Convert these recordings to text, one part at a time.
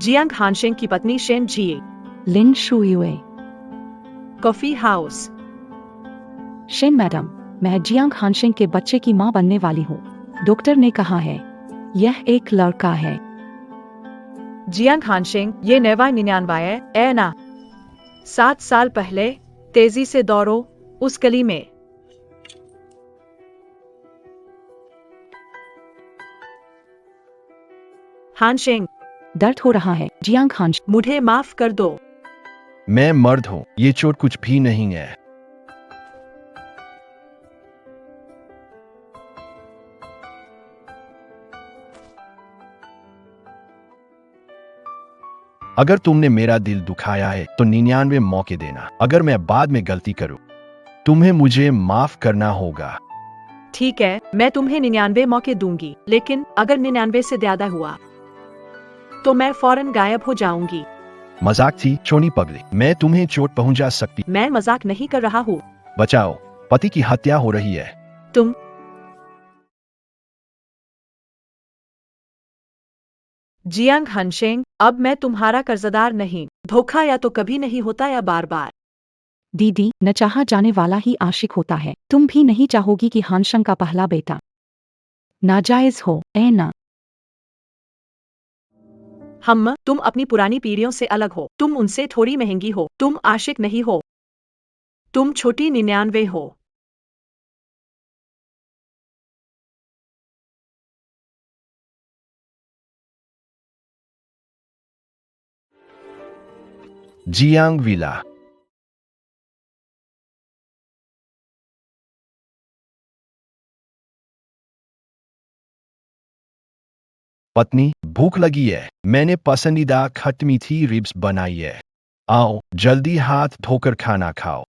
Jiang हानशेंग की पत्नी Shen Jie. Lin Shuyue. Coffee house. Shen madam, मैं जियांग हानशेंग के बच्चे की मां बनने वाली हूँ। डॉक्टर ने कहा है यह एक लड़का है। जियांग हानशेंग, ये 99 है ए ना। 7 साल पहले तेजी से दौड़ो उस गली में। हानशेंग, दर्द हो रहा है जियांग हानशेंग। मुझे माफ कर दो। मैं मर्द हूं, ये चोट कुछ भी नहीं है। अगर तुमने मेरा दिल दुखाया है तो 99 मौके देना। अगर मैं बाद में गलती करूं, तुम्हें मुझे माफ करना होगा। ठीक है, मैं तुम्हें 99 मौके दूंगी, लेकिन अगर 99 से ज्यादा हुआ तो मैं फौरन गायब हो जाऊंगी। मजाक थी छोनी पगली, मैं तुम्हें चोट पहुंचा सकती। मैं मजाक नहीं कर रहा हूँ। बचाओ, पति की हत्या हो रही है। तुम जियांग हानशेंग, अब मैं तुम्हारा कर्जदार नहीं। धोखा या तो कभी नहीं होता या बार बार। दीदी, न चाहा जाने वाला ही आशिक होता है। तुम भी नहीं चाहोगी कि हानशेंग का पहला बेटा नाजायज हो ए ना। तुम अपनी पुरानी पीढ़ियों से अलग हो। तुम उनसे थोड़ी महंगी हो। तुम आशिक नहीं हो। तुम छोटी 99 हो। Jiang villa. पत्नी, भूख लगी है। मैंने पसंदीदा खट्टी मीठी रिब्स बनाई है। आओ जल्दी हाथ धोकर खाना खाओ।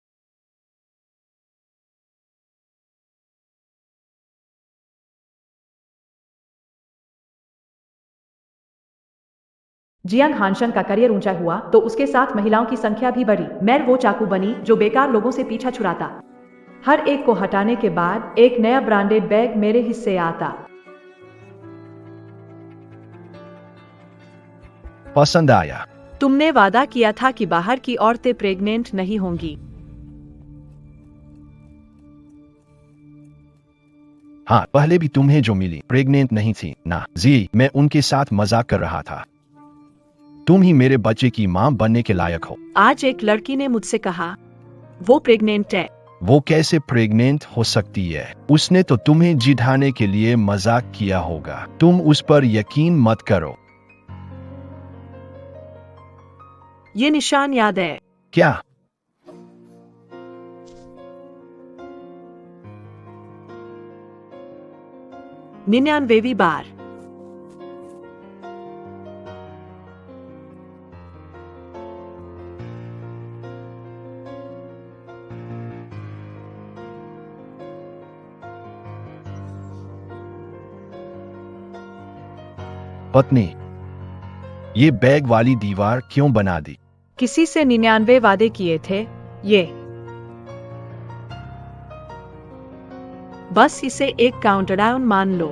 जियांग हानशेंग का करियर ऊंचा हुआ तो उसके साथ महिलाओं की संख्या भी बढ़ी। मैं वो चाकू बनी जो बेकार लोगों से पीछा छुड़ाता। हर एक को हटाने के बाद एक नया ब्रांडेड बैग मेरे हिस्से आता। पसंद आया? तुमने वादा किया था कि बाहर की औरतें प्रेग्नेंट नहीं होंगी। हाँ, पहले भी तुम्हें जो मिली प्रेग्नेंट नहीं थी ना जी। मैं उनके साथ मजाक कर रहा था। तुम ही मेरे बच्चे की मां बनने के लायक हो। आज एक लड़की ने मुझसे कहा वो प्रेग्नेंट है। वो कैसे प्रेग्नेंट हो सकती है? उसने तो तुम्हें जिताने के लिए मजाक किया होगा। तुम उस पर यकीन मत करो। ये निशान याद है? क्या? निन्यानवेवी बार। पत्नी, ये बैग वाली दीवार क्यों बना दी? किसी से 99 वादे किए थे। ये बस इसे एक काउंटडाउन मान लो।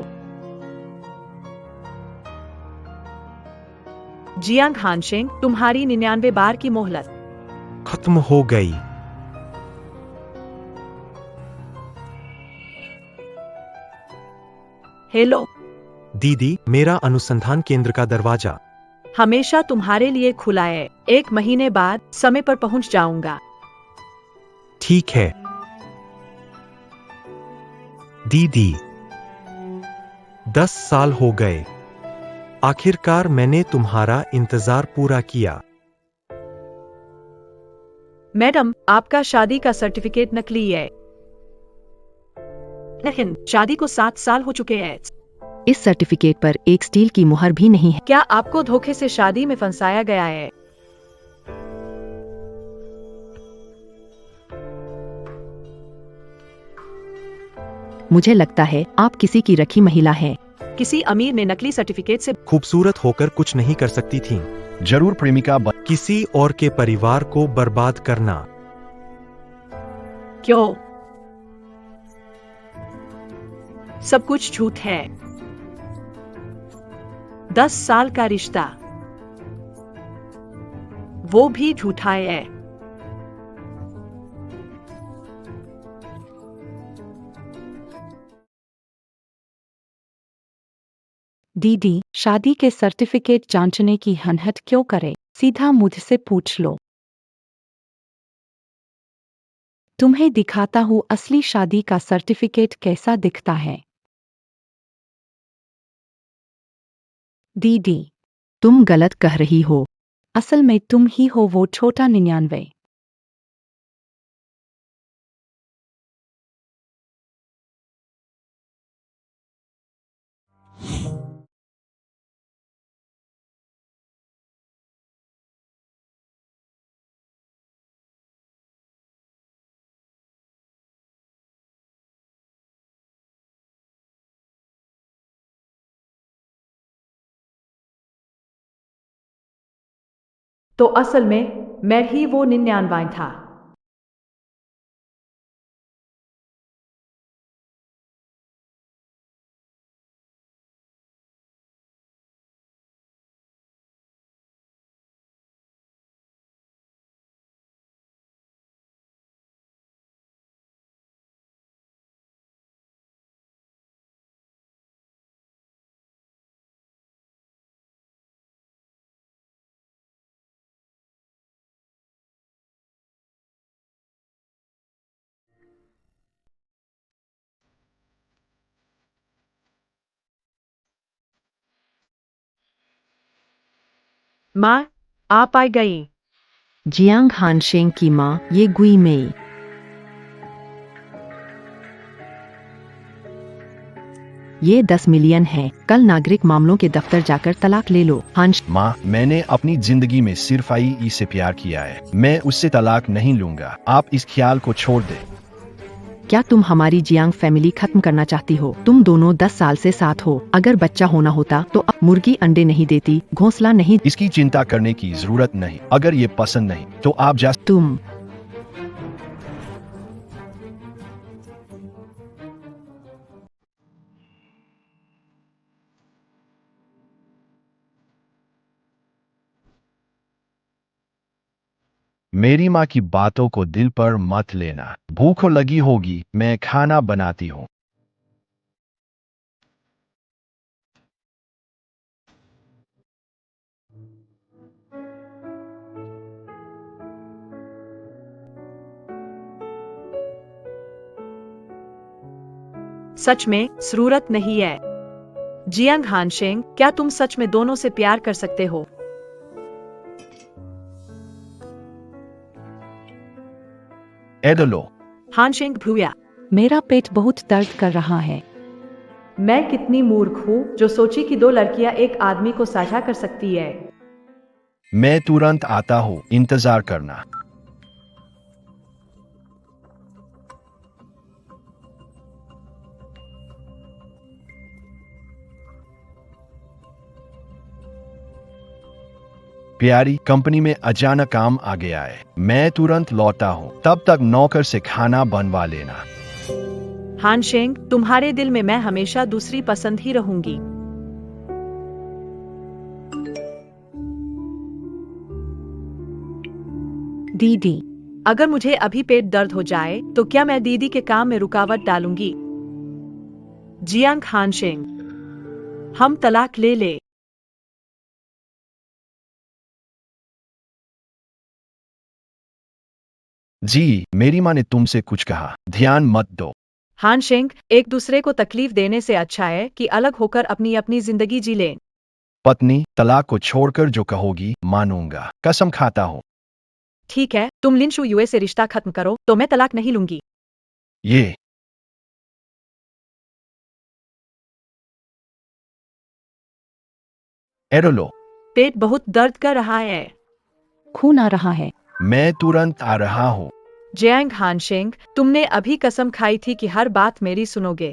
जियांग हानशेंग, तुम्हारी 99 बार की मोहलत खत्म हो गई। हेलो दीदी, मेरा अनुसंधान केंद्र का दरवाजा हमेशा तुम्हारे लिए खुला है। 1 महीने बाद समय पर पहुंच जाऊंगा। ठीक है दीदी। 10 साल हो गए। आखिरकार मैंने तुम्हारा इंतजार पूरा किया। मैडम, आपका शादी का सर्टिफिकेट नकली है। लेकिन शादी को 7 साल हो चुके हैं। इस सर्टिफिकेट पर एक स्टील की मुहर भी नहीं है। क्या आपको धोखे से शादी में फंसाया गया है? मुझे लगता है आप किसी की रखी महिला हैं। किसी अमीर ने नकली सर्टिफिकेट से खूबसूरत होकर कुछ नहीं कर सकती थी। जरूर प्रेमिका बन। किसी और के परिवार को बर्बाद करना। क्यों? सब कुछ झूठ है। 10 साल का रिश्ता वो भी झूठा है। दीदी, शादी के सर्टिफिकेट जांचने की हनहट क्यों करे? सीधा मुझसे पूछ लो। तुम्हें दिखाता हूँ असली शादी का सर्टिफिकेट कैसा दिखता है। दीदी, तुम गलत कह रही हो। असल में तुम ही हो वो छोटा 99। तो असल में मैं ही वो 99 था। माँ, आप आ गई। जियांग हानशेंग की माँ, ये गुई मेई। ये 10 मिलियन है। कल नागरिक मामलों के दफ्तर जाकर तलाक ले लो। हांश, माँ, मैंने अपनी जिंदगी में सिर्फ आई से प्यार किया है। मैं उससे तलाक नहीं लूंगा। आप इस ख्याल को छोड़ दे। क्या तुम हमारी जियांग फैमिली खत्म करना चाहती हो? तुम दोनों 10 साल से साथ हो। अगर बच्चा होना होता तो अब मुर्गी अंडे नहीं देती, घोंसला नहीं। इसकी चिंता करने की जरूरत नहीं। अगर ये पसंद नहीं तो आप जा। तुम मेरी माँ की बातों को दिल पर मत लेना। भूख लगी होगी, मैं खाना बनाती हूँ। सच में जरूरत नहीं है। जियांग हानशेंग, क्या तुम सच में दोनों से प्यार कर सकते हो? एडलो, हानशेंग भूया, मेरा पेट बहुत दर्द कर रहा है। मैं कितनी मूर्ख हूँ जो सोची कि दो लड़कियां एक आदमी को साझा कर सकती है। मैं तुरंत आता हूँ, इंतजार करना। प्यारी, कंपनी में अचानक काम आ गया है। मैं तुरंत लौटा हूँ। तब तक नौकर से खाना बनवा लेना। हानशेंग, तुम्हारे दिल में मैं हमेशा दूसरी पसंद ही रहूंगी। दीदी, अगर मुझे अभी पेट दर्द हो जाए तो क्या मैं दीदी के काम में रुकावट डालूंगी? जियांग हानशेंग, हम तलाक ले ले। जी, मेरी माँ ने तुमसे कुछ कहा, ध्यान मत दो। हानशेंग, एक दूसरे को तकलीफ देने से अच्छा है कि अलग होकर अपनी अपनी जिंदगी जी लें। पत्नी, तलाक को छोड़कर जो कहोगी मानूंगा। कसम खाता हूँ। ठीक है, तुम लिन शुए से रिश्ता खत्म करो तो मैं तलाक नहीं लूंगी। ये एडलो, पेट बहुत दर्द कर रहा है। खून आ रहा है। मैं तुरंत आ रहा हूँ। जियांग हानशेंग, तुमने अभी कसम खाई थी कि हर बात मेरी सुनोगे।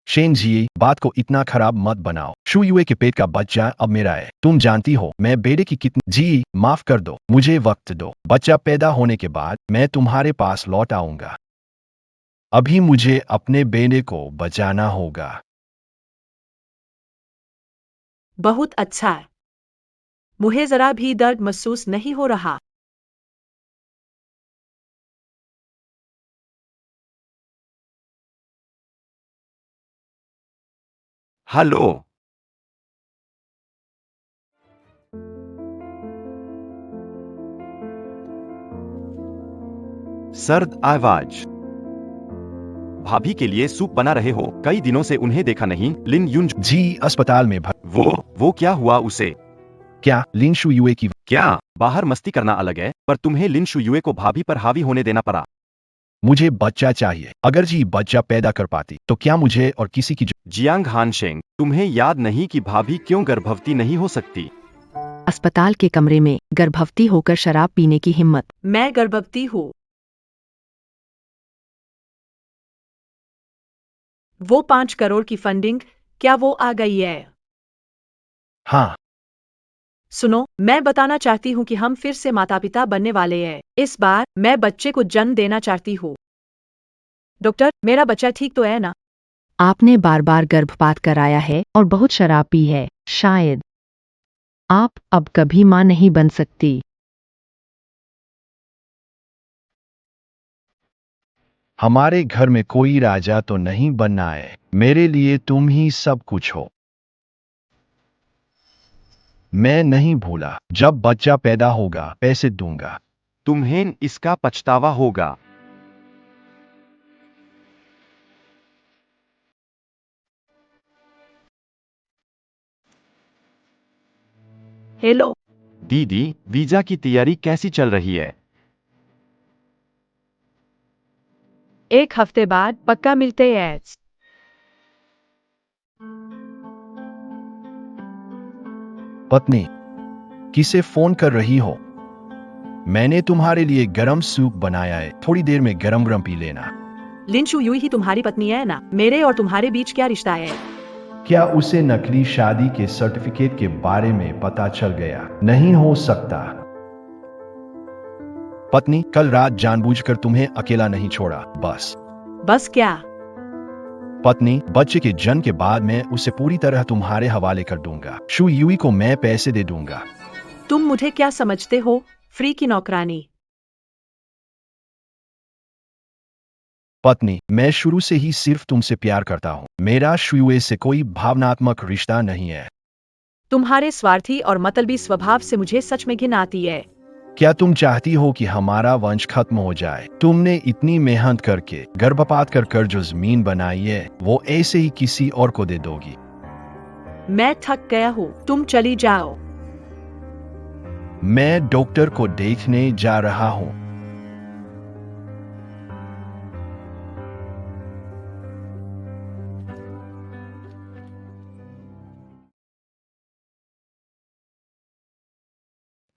शेन जी, बात को इतना खराब मत बनाओ। शुयुए के पेट का बच्चा अब मेरा है। तुम जानती हो मैं बेटे की कितनी। जी, माफ कर दो, मुझे वक्त दो। बच्चा पैदा होने के बाद मैं तुम्हारे पास लौट आऊंगा। अभी मुझे अपने बेटे को बचाना होगा। बहुत अच्छा है। मुझे जरा भी दर्द महसूस नहीं हो रहा। हेलो। सर्द आवाज। भाभी के लिए सूप बना रहे हो? कई दिनों से उन्हें देखा नहीं। लिन युंज। जी अस्पताल में वो क्या हुआ उसे? क्या लिन शुयुए की? क्या? बाहर मस्ती करना अलग है, पर तुम्हें लिन शुयुए को भाभी पर हावी होने देना पड़ा। मुझे बच्चा चाहिए। अगर जी बच्चा पैदा कर पाती तो क्या मुझे और किसी की जियांग हानशेंग, तुम्हें याद नहीं कि भाभी क्यों गर्भवती नहीं हो सकती? अस्पताल के कमरे में गर्भवती होकर शराब पीने की हिम्मत। मैं गर्भवती हूँ। वो 5 करोड़ की फंडिंग, क्या वो आ गई है? हाँ। सुनो, मैं बताना चाहती हूँ कि हम फिर से माता पिता बनने वाले हैं। इस बार मैं बच्चे को जन्म देना चाहती हूँ। डॉक्टर, मेरा बच्चा ठीक तो है ना? आपने बार बार गर्भपात कराया है और बहुत शराब पी है, शायद आप अब कभी मां नहीं बन सकती। हमारे घर में कोई राजा तो नहीं बनना है। मेरे लिए तुम ही सब कुछ हो। मैं नहीं भूला, जब बच्चा पैदा होगा पैसे दूंगा। तुम्हें इसका पछतावा होगा। हेलो। दीदी, वीजा की तैयारी कैसी चल रही है? 1 हफ्ते बाद पक्का मिलते हैं। पत्नी, किसे फोन कर रही हो? मैंने तुम्हारे लिए गरम सूप बनाया है, थोड़ी देर में गरम गरम पी लेना। लिन शुयुई ही तुम्हारी पत्नी है ना? मेरे और तुम्हारे बीच क्या रिश्ता है? क्या उसे नकली शादी के सर्टिफिकेट के बारे में पता चल गया? नहीं हो सकता। पत्नी, कल रात जानबूझकर तुम्हें अकेला नहीं छोड़ा, बस क्या? पत्नी, बच्चे के जन्म के बाद मैं उसे पूरी तरह तुम्हारे हवाले कर दूंगा। शु युई को मैं पैसे दे दूंगा। तुम मुझे क्या समझते हो? फ्री की नौकरानी। पत्नी, मैं शुरू से ही सिर्फ तुमसे प्यार करता हूँ। मेरा शुयुए से कोई भावनात्मक रिश्ता नहीं है। तुम्हारे स्वार्थी और मतलबी स्वभाव से मुझे सच में घिन आती है। क्या तुम चाहती हो कि हमारा वंश खत्म हो जाए? तुमने इतनी मेहनत करके गर्भपात कर जो जमीन बनाई है वो ऐसे ही किसी और को दे दोगी? मैं थक गया हूँ, तुम चली जाओ। मैं डॉक्टर को देखने जा रहा हूँ।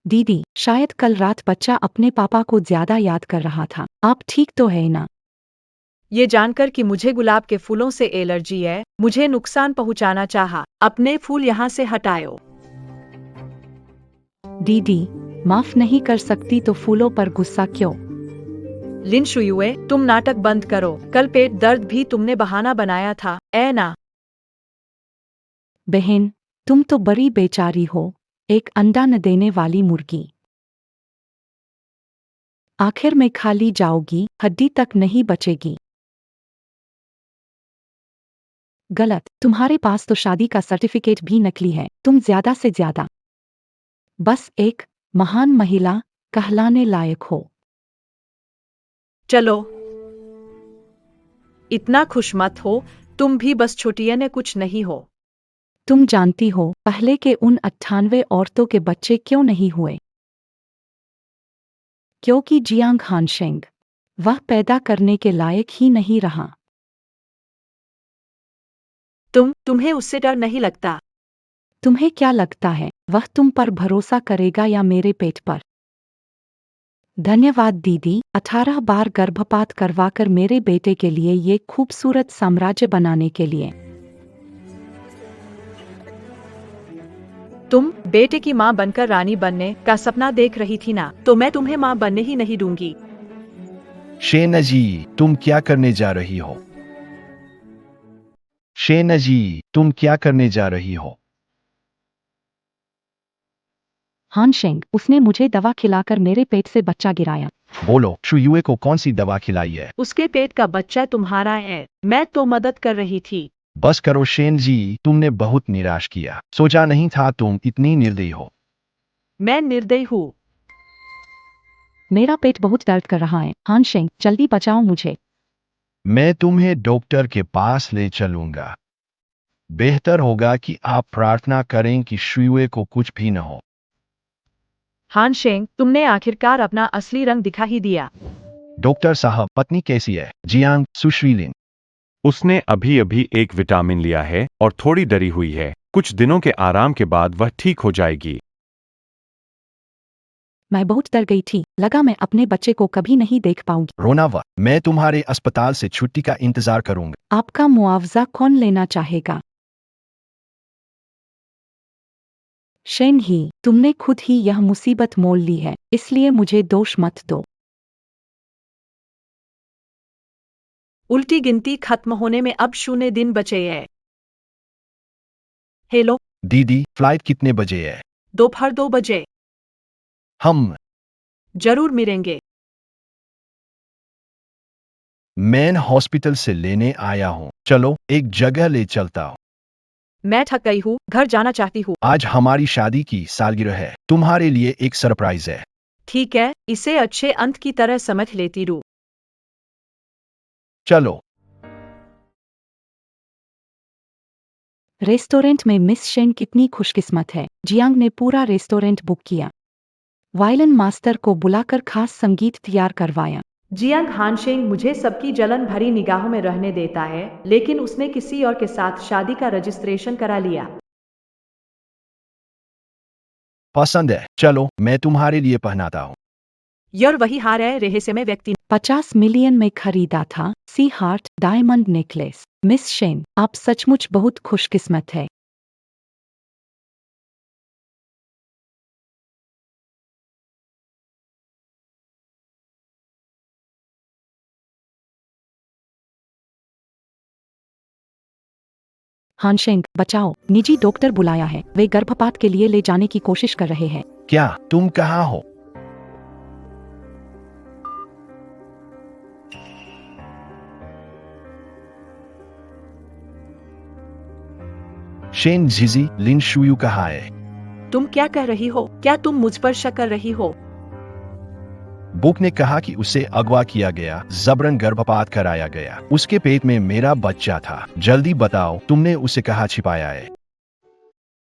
दीदी, शायद कल रात बच्चा अपने पापा को ज्यादा याद कर रहा था। आप ठीक तो है ना? ये जानकर कि मुझे गुलाब के फूलों से एलर्जी है, मुझे नुकसान पहुंचाना चाहा। अपने फूल यहाँ से हटाओ। दीदी, माफ नहीं कर सकती तो फूलों पर गुस्सा क्यों? लिन शुयुए, तुम नाटक बंद करो। कल पेट दर्द भी तुमने बहाना बनाया था, ऐ ना? बहन, तुम तो बड़ी बेचारी हो, एक अंडा न देने वाली मुर्गी। आखिर में खाली जाओगी, हड्डी तक नहीं बचेगी। गलत, तुम्हारे पास तो शादी का सर्टिफिकेट भी नकली है। तुम ज्यादा से ज्यादा बस एक महान महिला कहलाने लायक हो। चलो, इतना खुश मत हो, तुम भी बस छोटिया ने कुछ नहीं हो। तुम जानती हो पहले के उन 98 औरतों के बच्चे क्यों नहीं हुए? क्योंकि जियांग हानशेंग वह पैदा करने के लायक ही नहीं रहा। तुम्हें उससे डर नहीं लगता? तुम्हें क्या लगता है वह तुम पर भरोसा करेगा या मेरे पेट पर? धन्यवाद दीदी, 18 बार गर्भपात करवाकर मेरे बेटे के लिए ये खूबसूरत साम्राज्य बनाने के लिए। तुम बेटे की माँ बनकर रानी बनने का सपना देख रही थी ना? तो मैं तुम्हें माँ बनने ही नहीं दूंगी। शेनजी, तुम क्या करने जा रही हो? शेनजी, तुम क्या करने जा रही हो? हानशेंग, उसने मुझे दवा खिलाकर मेरे पेट से बच्चा गिराया। बोलो, शुयुए को कौन सी दवा खिलाई है? उसके पेट का बच्चा तुम्हारा है। मैं तो मदद कर रही थी। बस करो शेन जी, तुमने बहुत निराश किया। सोचा नहीं था तुम इतनी निर्दयी हो। मैं निर्दयी हूँ। मेरा पेट बहुत दर्द कर रहा है। हानशेंग, जल्दी बचाओ मुझे। मैं तुम्हें डॉक्टर के पास ले चलूंगा। बेहतर होगा कि आप प्रार्थना करें कि शुयुए को कुछ भी न हो। हानशेंग, तुमने आखिरकार अपना असली रंग दिखा ही दिया। डॉक्टर साहब, पत्नी कैसी है? जियांग, सुश्रीलिन। उसने अभी अभी एक विटामिन लिया है और थोड़ी डरी हुई है। कुछ दिनों के आराम के बाद वह ठीक हो जाएगी। मैं बहुत डर गई थी, लगा मैं अपने बच्चे को कभी नहीं देख पाऊंगी। रोनावा, मैं तुम्हारे अस्पताल से छुट्टी का इंतजार करूंगा। आपका मुआवजा कौन लेना चाहेगा? शेन ही, तुमने खुद ही यह मुसीबत मोल ली है, इसलिए मुझे दोष मत दो। उल्टी गिनती खत्म होने में अब 0 दिन बचे हैं। हेलो, दीदी, फ्लाइट कितने बजे है? दोपहर 2 बजे। हम जरूर मिलेंगे। मैन हॉस्पिटल से लेने आया हूँ। चलो, एक जगह ले चलता हूँ। मैं थक गई हूँ, घर जाना चाहती हूँ। आज हमारी शादी की सालगिरह है। तुम्हारे लिए एक सरप्राइज है। ठीक है, इसे अच्छे अंत की तरह समझ लेती रू। चलो। रेस्टोरेंट में मिस शेन कितनी खुशकिस्मत है। जियांग ने पूरा रेस्टोरेंट बुक किया। वायलिन मास्टर को बुलाकर खास संगीत तैयार करवाया। जियांग हानशेंग मुझे सबकी जलन भरी निगाहों में रहने देता है, लेकिन उसने किसी और के साथ शादी का रजिस्ट्रेशन करा लिया। पसंद है? चलो, मैं तुम्हारे लिए पहनाता हूँ। यह वही हार है रहस्यमय व्यक्ति 50 मिलियन में खरीदा था। Sea heart diamond necklace. Miss Shen, आप सचमुच बहुत खुशकिस्मत है। हानशेंग, बचाओ, निजी डॉक्टर बुलाया है। वे गर्भपात के लिए ले जाने की कोशिश कर रहे हैं। क्या तुम कहाँ हो? शेन झिजी, लिन शुयू कहाँ है? तुम क्या कह रही हो? क्या तुम मुझ पर शक कर रही हो? बुक ने कहा कि उसे अगवा किया गया, जबरन गर्भपात कराया गया। उसके पेट में मेरा बच्चा था। जल्दी बताओ, तुमने उसे कहाँ छिपाया है?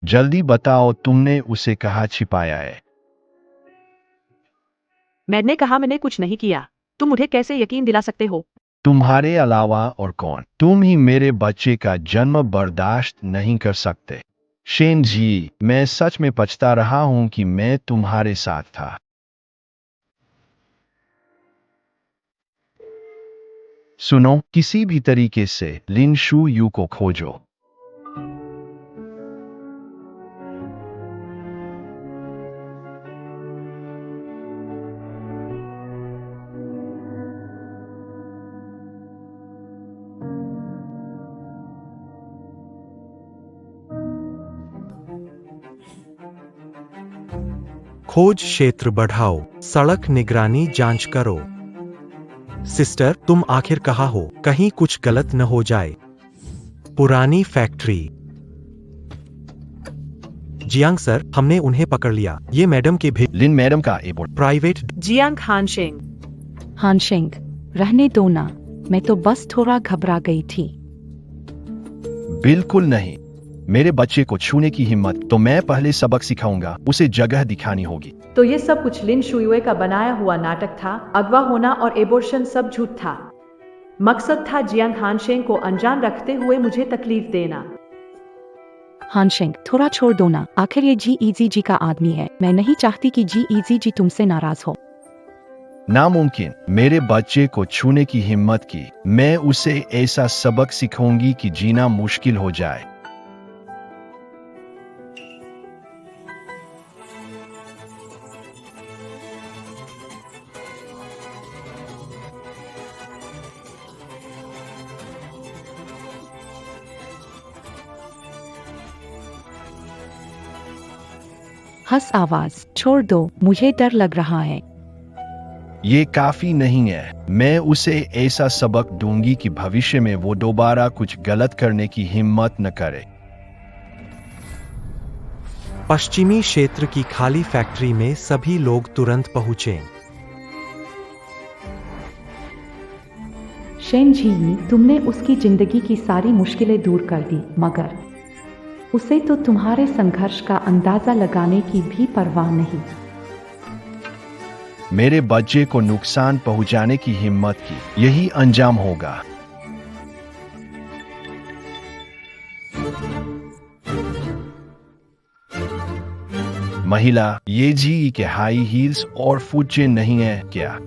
जल्दी बताओ, तुमने उसे कहाँ छिपाया है? मैंने कहा मैंने कुछ नहीं किया। तुम मुझे कैसे यकीन दिला सकते हो? तुम्हारे अलावा और कौन? तुम ही मेरे बच्चे का जन्म बर्दाश्त नहीं कर सकते। शेन जी, मैं सच में पछता रहा हूं कि मैं तुम्हारे साथ था। सुनो, किसी भी तरीके से लिन शू यू को खोजो। खोज क्षेत्र बढ़ाओ, सड़क निगरानी जांच करो। सिस्टर, तुम आखिर कहाँ हो? कहीं कुछ गलत न हो जाए। पुरानी फैक्ट्री। जियांग सर, हमने उन्हें पकड़ लिया। ये मैडम के भी लिन मैडम का एयरपोर्ट। प्राइवेट। जियांग हानशेंग। हानशेंग, रहने दो ना, मैं तो बस थोड़ा घबरा गई थी। बिल्कुल नहीं। मेरे बच्चे को छूने की हिम्मत तो मैं पहले सबक सिखाऊंगा। उसे जगह दिखानी होगी। तो ये सब कुछ लिन शुयुए का बनाया हुआ नाटक था। अगवा होना और एबॉर्शन सब झूठ था। मकसद था जियांग हानशेंग को अनजान रखते हुए मुझे तकलीफ देना। हानशेंग, थोड़ा छोड़ दो ना, आखिर ये जी का आदमी है। मैं नहीं चाहती कि जी तुमसे नाराज हो। नामुमकिन। मेरे बच्चे को छूने की हिम्मत की। मैं उसे ऐसा सबक सिखाऊंगी कि जीना मुश्किल हो जाए। हंस आवाज, छोड़ दो, मुझे डर लग रहा है। ये काफी नहीं है। मैं उसे ऐसा सबक दूंगी कि भविष्य में वो दोबारा कुछ गलत करने की हिम्मत न करे। पश्चिमी क्षेत्र की खाली फैक्ट्री में सभी लोग तुरंत पहुंचे। शेन जी, तुमने उसकी जिंदगी की सारी मुश्किलें दूर कर दी, मगर उसे तो तुम्हारे संघर्ष का अंदाजा लगाने की भी परवाह नहीं। मेरे बच्चे को नुकसान पहुंचाने की हिम्मत की, यही अंजाम होगा। महिला, ये जी के हाई हील्स और फुट चेन नहीं है क्या?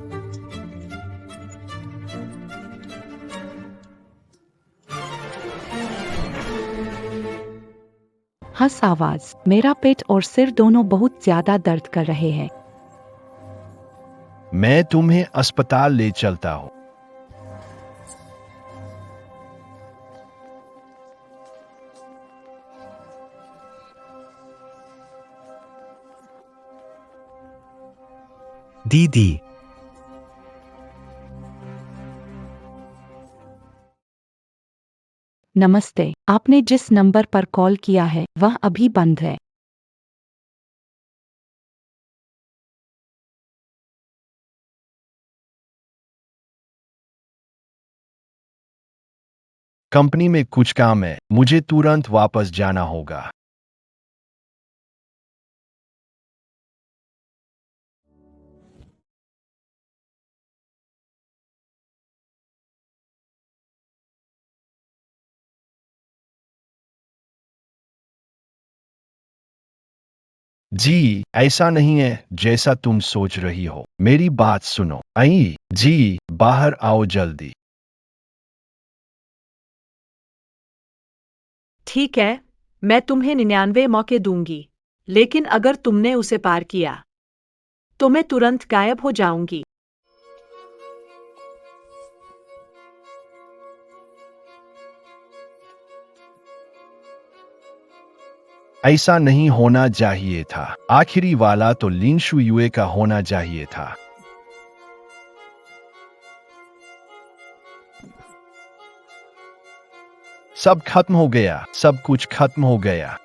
हंस आवाज, मेरा पेट और सिर दोनों बहुत ज्यादा दर्द कर रहे हैं। मैं तुम्हें अस्पताल ले चलता हूं। दीदी, नमस्ते, आपने जिस नंबर पर कॉल किया है वह अभी बंद है। कंपनी में कुछ काम है, मुझे तुरंत वापस जाना होगा। जी, ऐसा नहीं है जैसा तुम सोच रही हो। मेरी बात सुनो। आई जी, बाहर आओ जल्दी। ठीक है, मैं तुम्हें 99 मौके दूंगी, लेकिन अगर तुमने उसे पार किया तो मैं तुरंत गायब हो जाऊंगी। ऐसा नहीं होना चाहिए था। आखिरी वाला तो लिन शुयुए का होना चाहिए था। सब खत्म हो गया, सब कुछ खत्म हो गया।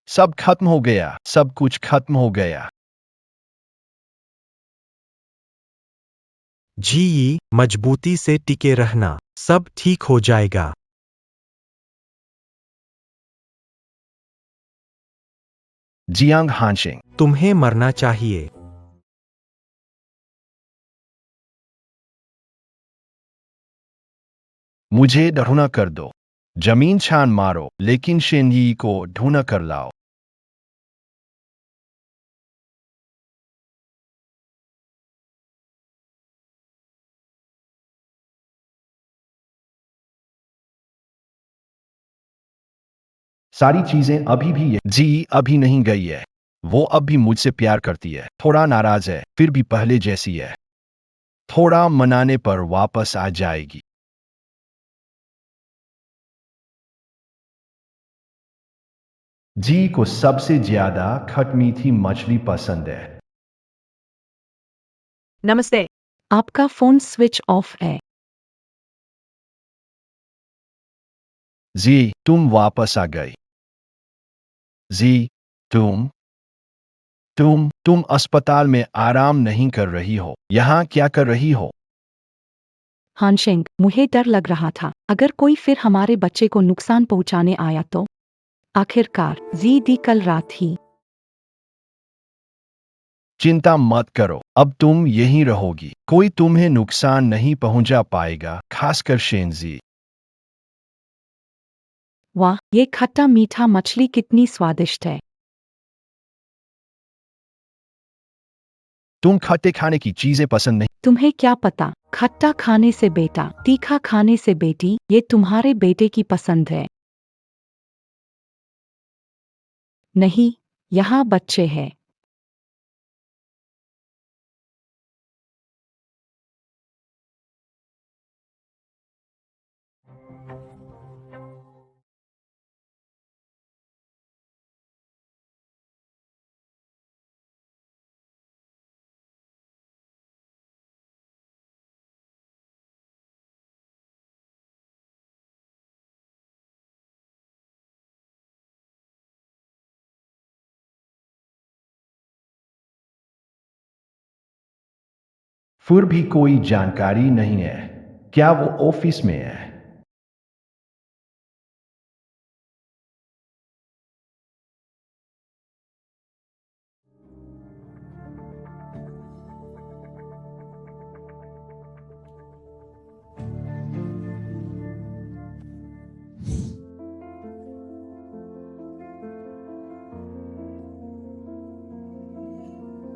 सब खत्म हो गया, सब कुछ खत्म हो गया। जी, मजबूती से टिके रहना, सब ठीक हो जाएगा। जियांग हानशिंग, तुम्हें मरना चाहिए। मुझे ढूंढा कर दो। जमीन छान मारो, लेकिन शेनयी को ढूंढा कर लाओ। सारी चीजें अभी भी है। जी अभी नहीं गई है। वो अब भी मुझसे प्यार करती है, थोड़ा नाराज है, फिर भी पहले जैसी है। थोड़ा मनाने पर वापस आ जाएगी। जी को सबसे ज्यादा खटमीठी मछली पसंद है। नमस्ते। आपका फोन स्विच ऑफ है। जी तुम वापस आ गई। जी तुम अस्पताल में आराम नहीं कर रही हो, यहाँ क्या कर रही हो? हानशिंग, मुझे डर लग रहा था, अगर कोई फिर हमारे बच्चे को नुकसान पहुंचाने आया तो। आखिरकार जी दी कल रात ही। चिंता मत करो, अब तुम यहीं रहोगी, कोई तुम्हें नुकसान नहीं पहुंचा पाएगा, खासकर शेनजी। वाह, ये खट्टा मीठा मछली कितनी स्वादिष्ट है। तुम खट्टे खाने की चीजें पसंद नहीं। तुम्हें क्या पता, खट्टा खाने से बेटा, तीखा खाने से बेटी, ये तुम्हारे बेटे की पसंद है। नहीं, यहाँ बच्चे हैं। फिर भी कोई जानकारी नहीं है। क्या वो ऑफिस में है?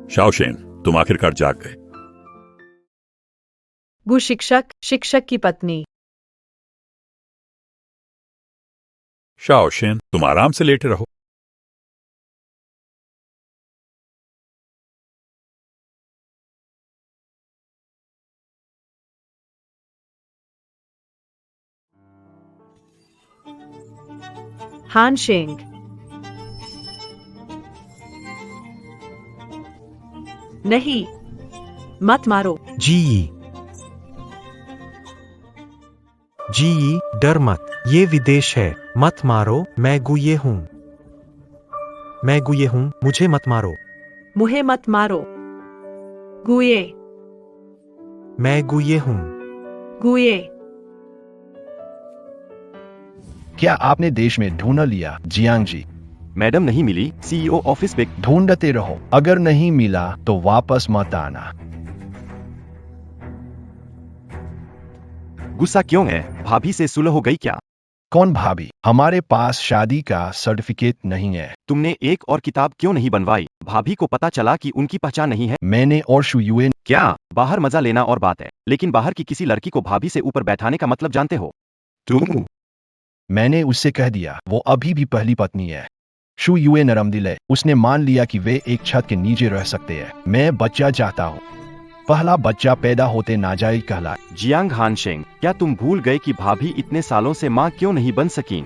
शाओशेन, तुम आखिरकार जाग गए। वो शिक्षक की पत्नी। शाओशेन, तुम आराम से लेटे रहो। हान शेंग। नहीं, मत मारो। जी जी, डर मत, ये विदेश है, मत मारो, मैं गुये हूँ। मैं गुये हूँ, मुझे मत मारो। मुझे मत मारो। गुए मैं गुये हूँ। गुए। क्या आपने देश में ढूंढ लिया, जियांग जी? मैडम नहीं मिली, सीईओ ऑफिस पे। ढूंढते रहो, अगर नहीं मिला तो वापस मत आना। गुस्सा क्यों है? भाभी से सुलह हो गई क्या? कौन भाभी? हमारे पास शादी का सर्टिफिकेट नहीं है। तुमने एक और किताब क्यों नहीं बनवाई? भाभी को पता चला कि उनकी पहचान नहीं है। मैंने और शुयुए। क्या? बाहर मजा लेना और बात है, लेकिन बाहर की किसी लड़की को भाभी से ऊपर बैठाने का मतलब जानते हो तुम? मैंने उससे कह दिया, वो अभी भी पहली पत्नी है। शुयुए नरम दिल है, उसने मान लिया कि वे एक छत के नीचे रह सकते हैं। मैं बच्चा चाहता हूँ। पहला बच्चा पैदा होते नाजायज कहला। जियांग हानशेंग, क्या तुम भूल गए कि भाभी इतने सालों से माँ क्यों नहीं बन सकी?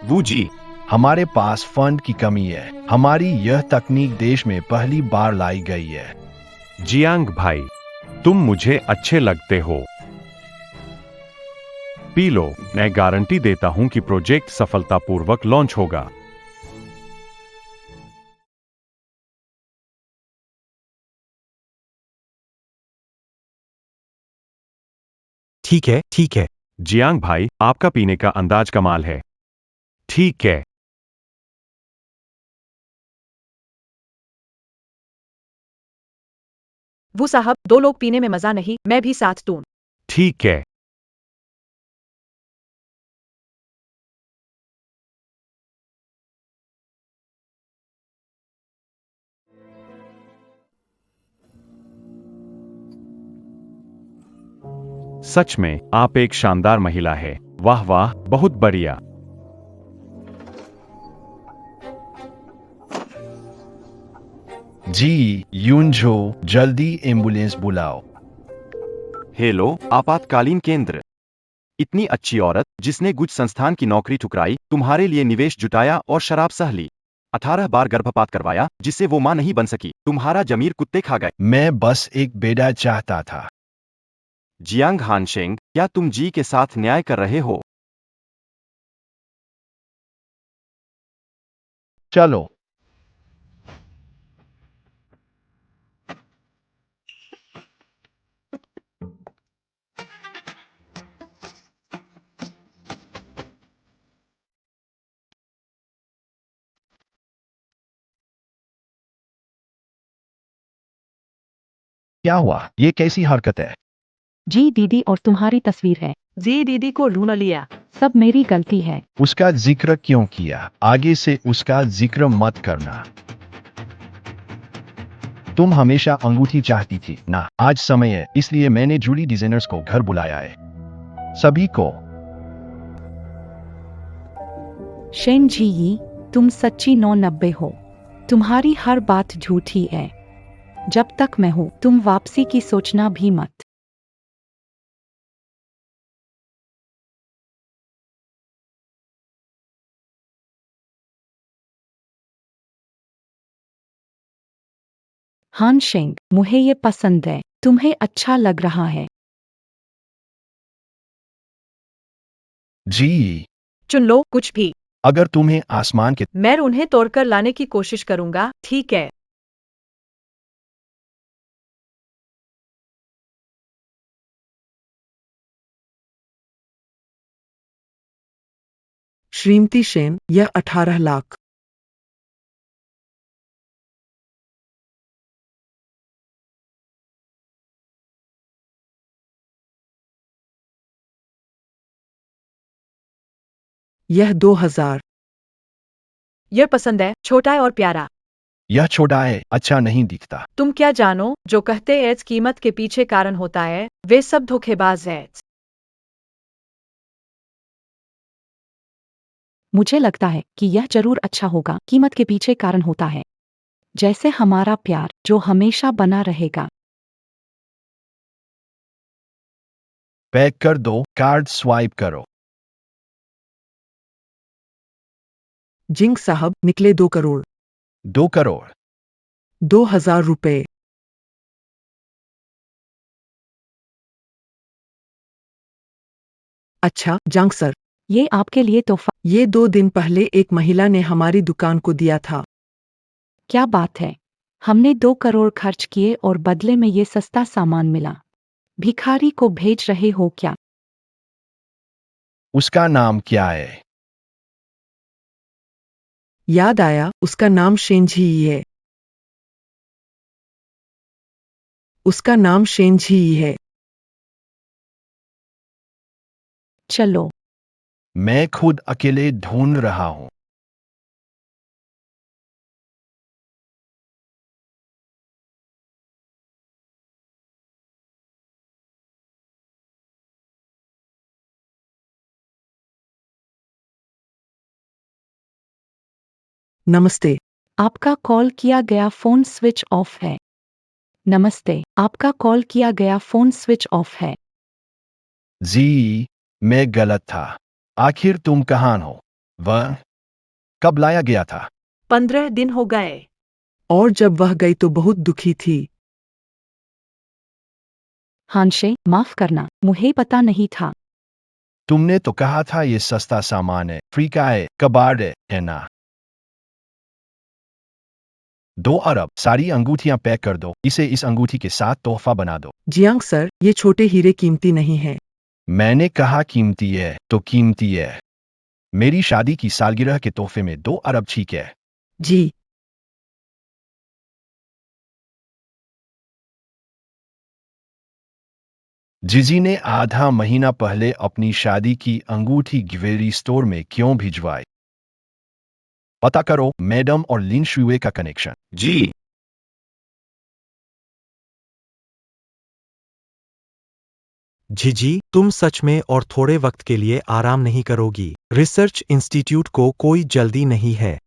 वो जी, हमारे पास फंड की कमी है। हमारी यह तकनीक देश में पहली बार लाई गई है। जियांग भाई, तुम मुझे अच्छे लगते हो। पी लो, मैं गारंटी देता हूं कि प्रोजेक्ट सफलतापूर्वक लॉन्च होगा। ठीक है। जियांग भाई, आपका पीने का अंदाज कमाल है। ठीक है। वो साहब, 2 लोग पीने में मजा नहीं, मैं भी साथ दूं। ठीक है। सच में आप एक शानदार महिला है। वाह वाह, बहुत बढ़िया। जी यूनझो, जल्दी एम्बुलेंस बुलाओ। हेलो, आपातकालीन केंद्र। इतनी अच्छी औरत जिसने गुज संस्थान की नौकरी ठुकराई, तुम्हारे लिए निवेश जुटाया और शराब सह ली, 18 बार गर्भपात करवाया जिससे वो मां नहीं बन सकी, तुम्हारा जमीर कुत्ते खा गए। मैं बस एक बेटा चाहता था। जियांग हानशेंग, क्या तुम जी के साथ न्याय कर रहे हो? चलो। क्या हुआ? ये कैसी हरकत है? जी दीदी, और तुम्हारी तस्वीर है। जी दीदी को ढूंढ लिया। सब मेरी गलती है। उसका जिक्र क्यों किया? आगे से उसका जिक्र मत करना। तुम हमेशा अंगूठी चाहती थी ना? आज समय है, इसलिए मैंने जूली डिजाइनर्स को घर बुलाया है। सभी को। शेन जी, तुम सच्ची 990 हो। तुम्हारी हर बात झूठी है। जब तक मैं हूं, तुम वापसी की सोचना भी मत। हान शेंग, मुझे ये पसंद है। तुम्हें अच्छा लग रहा है। जी, चुन लो कुछ भी। अगर तुम्हें आसमान के मैं उन्हें तोड़कर लाने की कोशिश करूंगा, ठीक है? श्रीमती सेन, यह 18 लाख। यह 2000। यह पसंद है, छोटा है और प्यारा। यह छोटा है, अच्छा नहीं दिखता। तुम क्या जानो, जो कहते हैं कीमत के पीछे कारण होता है, वे सब धोखेबाज हैं। मुझे लगता है कि यह जरूर अच्छा होगा, कीमत के पीछे कारण होता है। जैसे हमारा प्यार जो हमेशा बना रहेगा। पैक कर दो, कार्ड स्वाइप करो। जिंक साहब, निकले 2 करोड़। 2 करोड़। 2000 रुपए। अच्छा, जंग सर, ये आपके लिए तोहफा। ये 2 दिन पहले एक महिला ने हमारी दुकान को दिया था। क्या बात है, हमने 2 करोड़ खर्च किए और बदले में ये सस्ता सामान मिला। भिखारी को भेज रहे हो क्या? उसका नाम क्या है? याद आया, उसका नाम शेनझी है। उसका नाम शेनझी है। चलो, मैं खुद अकेले ढूंढ रहा हूं। नमस्ते। आपका कॉल किया गया फोन स्विच ऑफ है। नमस्ते, आपका कॉल किया गया फोन स्विच ऑफ है। जी, मैं गलत था। आखिर तुम कहाँ हो? वह कब लाया गया था? 15 दिन हो गए। और जब वह गई तो बहुत दुखी थी। हांशे, माफ करना, मुझे पता नहीं था। तुमने तो कहा था ये सस्ता सामान है, फ्री का है, कबाड़ है ना? 2 अरब। सारी अंगूठियां पैक कर दो, इसे इस अंगूठी के साथ तोहफा बना दो। जियांग सर, ये छोटे हीरे कीमती नहीं हैं। मैंने कहा कीमती है तो कीमती है। मेरी शादी की सालगिरह के तोहफे में 2 अरब ठीक है। जी। जिजी ने आधा महीना पहले अपनी शादी की अंगूठी ज्वेलरी स्टोर में क्यों भिजवाई? पता करो मैडम और लिन शुए का कनेक्शन। जी। झिझी, तुम सच में और थोड़े वक्त के लिए आराम नहीं करोगी। रिसर्च इंस्टीट्यूट को कोई जल्दी नहीं है।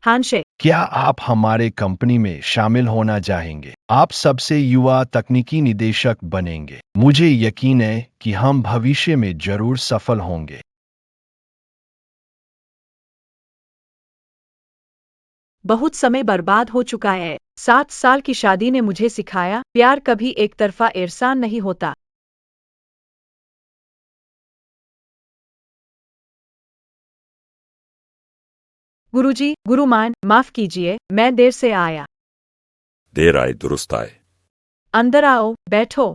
हांशे, क्या आप हमारे कंपनी में शामिल होना चाहेंगे? आप सबसे युवा तकनीकी निदेशक बनेंगे। मुझे यकीन है कि हम भविष्य में जरूर सफल होंगे। बहुत समय बर्बाद हो चुका है। 7 साल की शादी ने मुझे सिखाया, प्यार कभी एक तरफा एहसान नहीं होता। गुरुजी, गुरुमान, माफ कीजिए, मैं देर से आया। देर आए दुरुस्त आए। अंदर आओ, बैठो।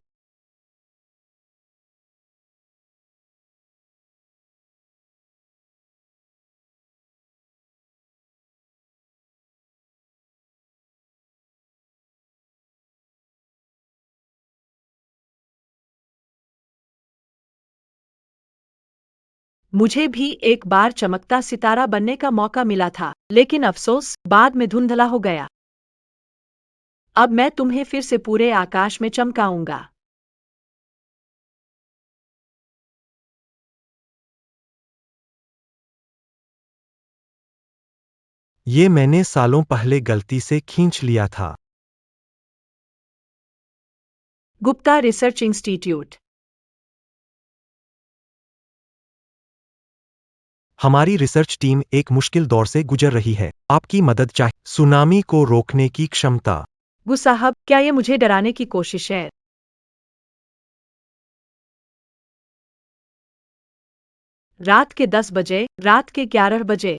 मुझे भी एक बार चमकता सितारा बनने का मौका मिला था, लेकिन अफसोस, बाद में धुंधला हो गया। अब मैं तुम्हें फिर से पूरे आकाश में चमकाऊंगा। ये मैंने सालों पहले गलती से खींच लिया था। Gupta research institute. हमारी रिसर्च टीम एक मुश्किल दौर से गुजर रही है। आपकी मदद चाहिए। सुनामी को रोकने की क्षमता। गु साहब, क्या ये मुझे डराने की कोशिश है? रात के 10 बजे, रात के 11 बजे।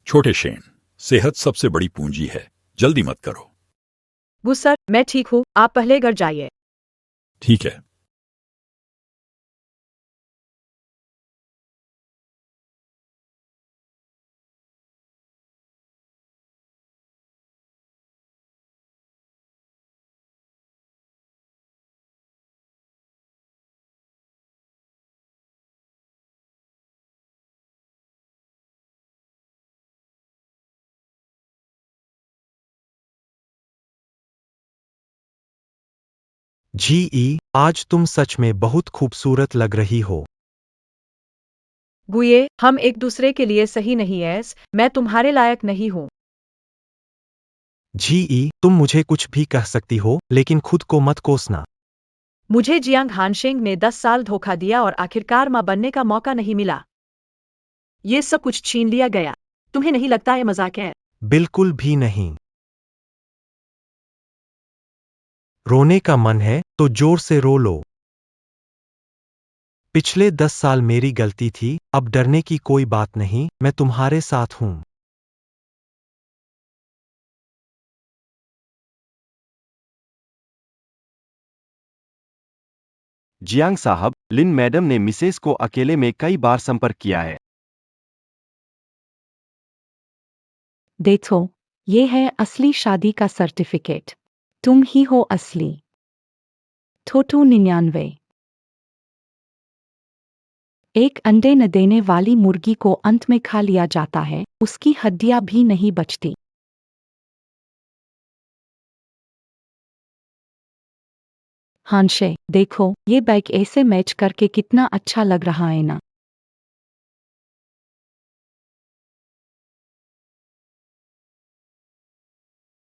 छोटे शेन, सेहत सबसे बड़ी पूंजी है, जल्दी मत करो। गु सर, मैं ठीक हूँ, आप पहले घर जाइए। ठीक है। जी, आज तुम सच में बहुत खूबसूरत लग रही हो। गुए, हम एक दूसरे के लिए सही नहीं है। मैं तुम्हारे लायक नहीं हूँ। जी, तुम मुझे कुछ भी कह सकती हो, लेकिन खुद को मत कोसना। मुझे जियांग हानशेंग ने 10 साल धोखा दिया और आखिरकार मां बनने का मौका नहीं मिला। ये सब कुछ छीन लिया गया। तुम्हें नहीं लगता ये मजाक है? बिल्कुल भी नहीं। रोने का मन है तो जोर से रो लो। पिछले 10 साल मेरी गलती थी, अब डरने की कोई बात नहीं, मैं तुम्हारे साथ हूं। जियांग साहब, लिन मैडम ने मिसेस को अकेले में कई बार संपर्क किया है। देखो, ये है असली शादी का सर्टिफिकेट। तुम ही हो असली। थोटू 99। एक अंडे न देने वाली मुर्गी को अंत में खा लिया जाता है, उसकी हड्डियां भी नहीं बचती। हांशे, देखो, ये बैग ऐसे मैच करके कितना अच्छा लग रहा है ना।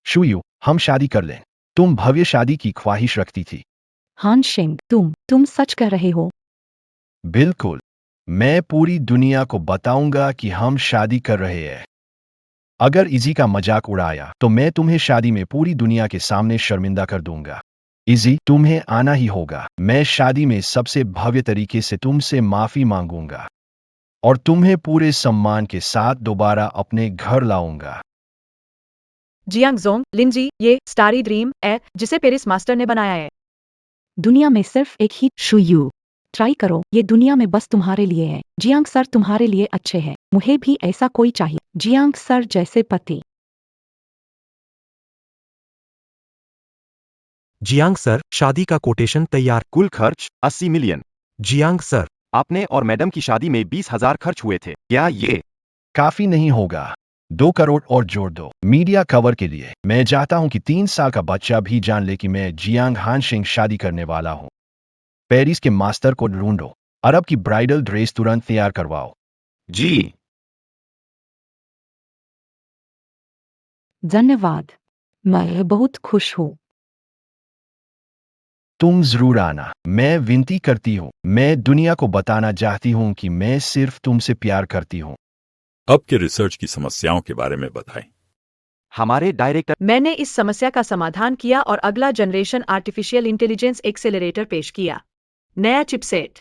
शुयू, हम शादी कर लें। तुम भव्य शादी की ख्वाहिश रखती थी। हानशेंग, तुम सच कह रहे हो? बिल्कुल। मैं पूरी दुनिया को बताऊंगा कि हम शादी कर रहे हैं। अगर इजी का मजाक उड़ाया तो मैं तुम्हें शादी में पूरी दुनिया के सामने शर्मिंदा कर दूंगा। इजी, तुम्हें आना ही होगा। मैं शादी में सबसे भव्य तरीके से तुमसे माफी मांगूंगा और तुम्हें पूरे सम्मान के साथ दोबारा अपने घर लाऊंगा। जियांग जोंग, लिंजी, ये स्टारी ड्रीम है जिसे पेरिस मास्टर ने बनाया है। दुनिया में सिर्फ एक ही शुयू। ट्राई करो, ये दुनिया में बस तुम्हारे लिए है। जियांग सर तुम्हारे लिए अच्छे हैं, मुझे भी ऐसा कोई चाहिए, जियांग सर जैसे पति। जियांग सर, शादी का कोटेशन तैयार। कुल खर्च 80 मिलियन। जियांग सर, आपने और मैडम की शादी में 20,000 खर्च हुए थे। क्या ये काफी नहीं होगा? 2 करोड़ और जोड़ दो मीडिया कवर के लिए। मैं चाहता हूं कि 3 साल का बच्चा भी जान ले कि मैं जियांग हानशिंग शादी करने वाला हूं। पेरिस के मास्टर को ढूंढो। अरब की ब्राइडल ड्रेस तुरंत तैयार करवाओ। जी? धन्यवाद। मैं बहुत खुश हूँ। तुम जरूर आना। मैं विनती करती हूँ। मैं दुनिया को बताना चाहती हूँ कि मैं सिर्फ तुमसे प्यार करती हूँ। अब के रिसर्च की समस्याओं के बारे में बताएं। हमारे डायरेक्टर मैंने इस समस्या का समाधान किया और अगला जनरेशन आर्टिफिशियल इंटेलिजेंस एक्सेलरेटर पेश किया। नया चिपसेट।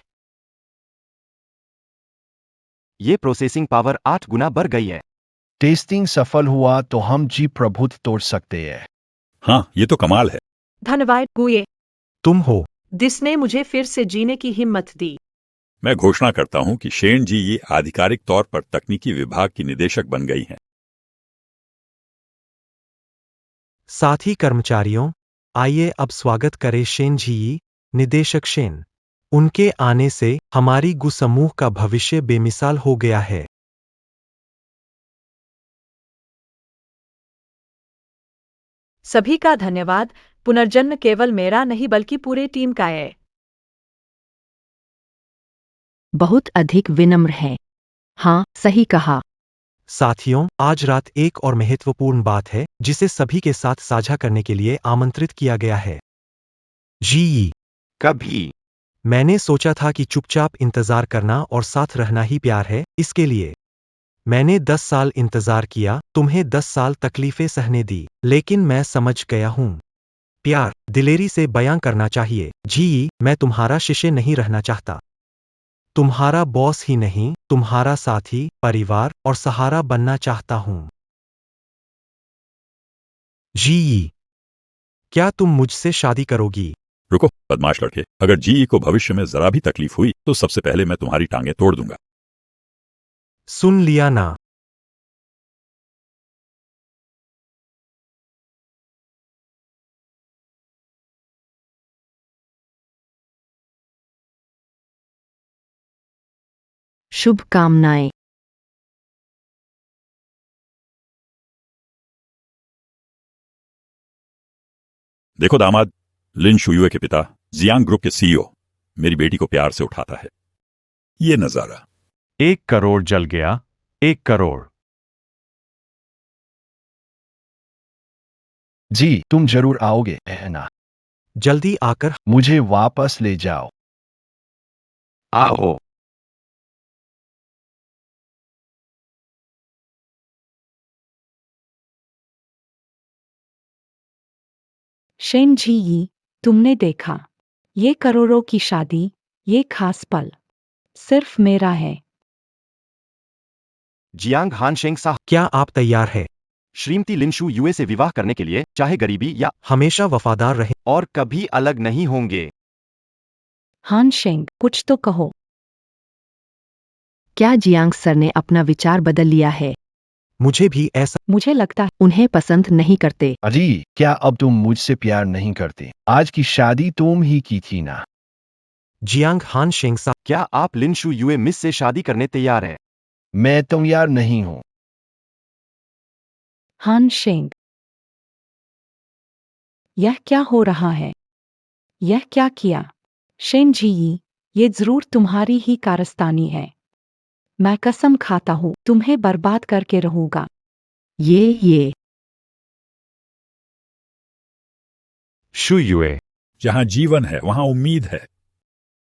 ये प्रोसेसिंग पावर 8 गुना बढ़ गई है। टेस्टिंग सफल हुआ तो हम जी प्रभुत्व तोड़ सकते हैं। हाँ, ये तो कमाल है। धन्यवाद गुए, तुम हो। जिसने मुझे फिर से जीने की हिम्मत दी। मैं घोषणा करता हूं कि शेन जी ये आधिकारिक तौर पर तकनीकी विभाग की निदेशक बन गई हैं। साथी कर्मचारियों, आइए अब स्वागत करें शेन जी, निदेशक शेन। उनके आने से हमारी गु समूह का भविष्य बेमिसाल हो गया है। सभी का धन्यवाद। पुनर्जन्म केवल मेरा नहीं बल्कि पूरे टीम का है। बहुत अधिक विनम्र है। हाँ, सही कहा। साथियों, आज रात एक और महत्वपूर्ण बात है जिसे सभी के साथ साझा करने के लिए आमंत्रित किया गया है। जी, कभी मैंने सोचा था कि चुपचाप इंतजार करना और साथ रहना ही प्यार है, इसके लिए मैंने 10 साल इंतजार किया, तुम्हें 10 साल तकलीफें सहने दी, लेकिन मैं समझ गया हूं। प्यार दिलेरी से बयां करना चाहिए। जी, मैं तुम्हारा शिष्य नहीं रहना चाहता। तुम्हारा बॉस ही नहीं, तुम्हारा साथी, परिवार और सहारा बनना चाहता हूं। जी, क्या तुम मुझसे शादी करोगी? रुको बदमाश लड़के, अगर जी को भविष्य में जरा भी तकलीफ हुई तो सबसे पहले मैं तुम्हारी टांगें तोड़ दूंगा। सुन लिया ना? शुभकामनाएं। देखो दामाद, लिन शुयुए के पिता जियांग ग्रुप के सीईओ मेरी बेटी को प्यार से उठाता है। ये नजारा। 1 करोड़ जल गया, 1 करोड़। जी तुम जरूर आओगे है ना? जल्दी आकर मुझे वापस ले जाओ। आओ। शेन जी यी, तुमने देखा ये करोड़ों की शादी, ये खास पल सिर्फ मेरा है। जियांग हान शेंग साहब, क्या आप तैयार हैं? श्रीमती लिनशु युए से विवाह करने के लिए, चाहे गरीबी या हमेशा वफादार रहें। और कभी अलग नहीं होंगे। हान शेंग, कुछ तो कहो। क्या जियांग सर ने अपना विचार बदल लिया है? मुझे भी ऐसा मुझे लगता है उन्हें पसंद नहीं करते। अजी क्या अब तुम मुझसे प्यार नहीं करते? आज की शादी तुम ही की थी ना? जियांग हान शेंग साहब, क्या आप लिनशु युए मिस से शादी करने तैयार हैं? मैं तैयार नहीं हूँ। हान शेंग, यह क्या हो रहा है? यह क्या किया? शेन जी यी, ये जरूर तुम्हारी ही कारस्तानी है। मैं कसम खाता हूँ तुम्हें बर्बाद करके रहूंगा। ये शु युए, जहां जीवन है वहां उम्मीद है।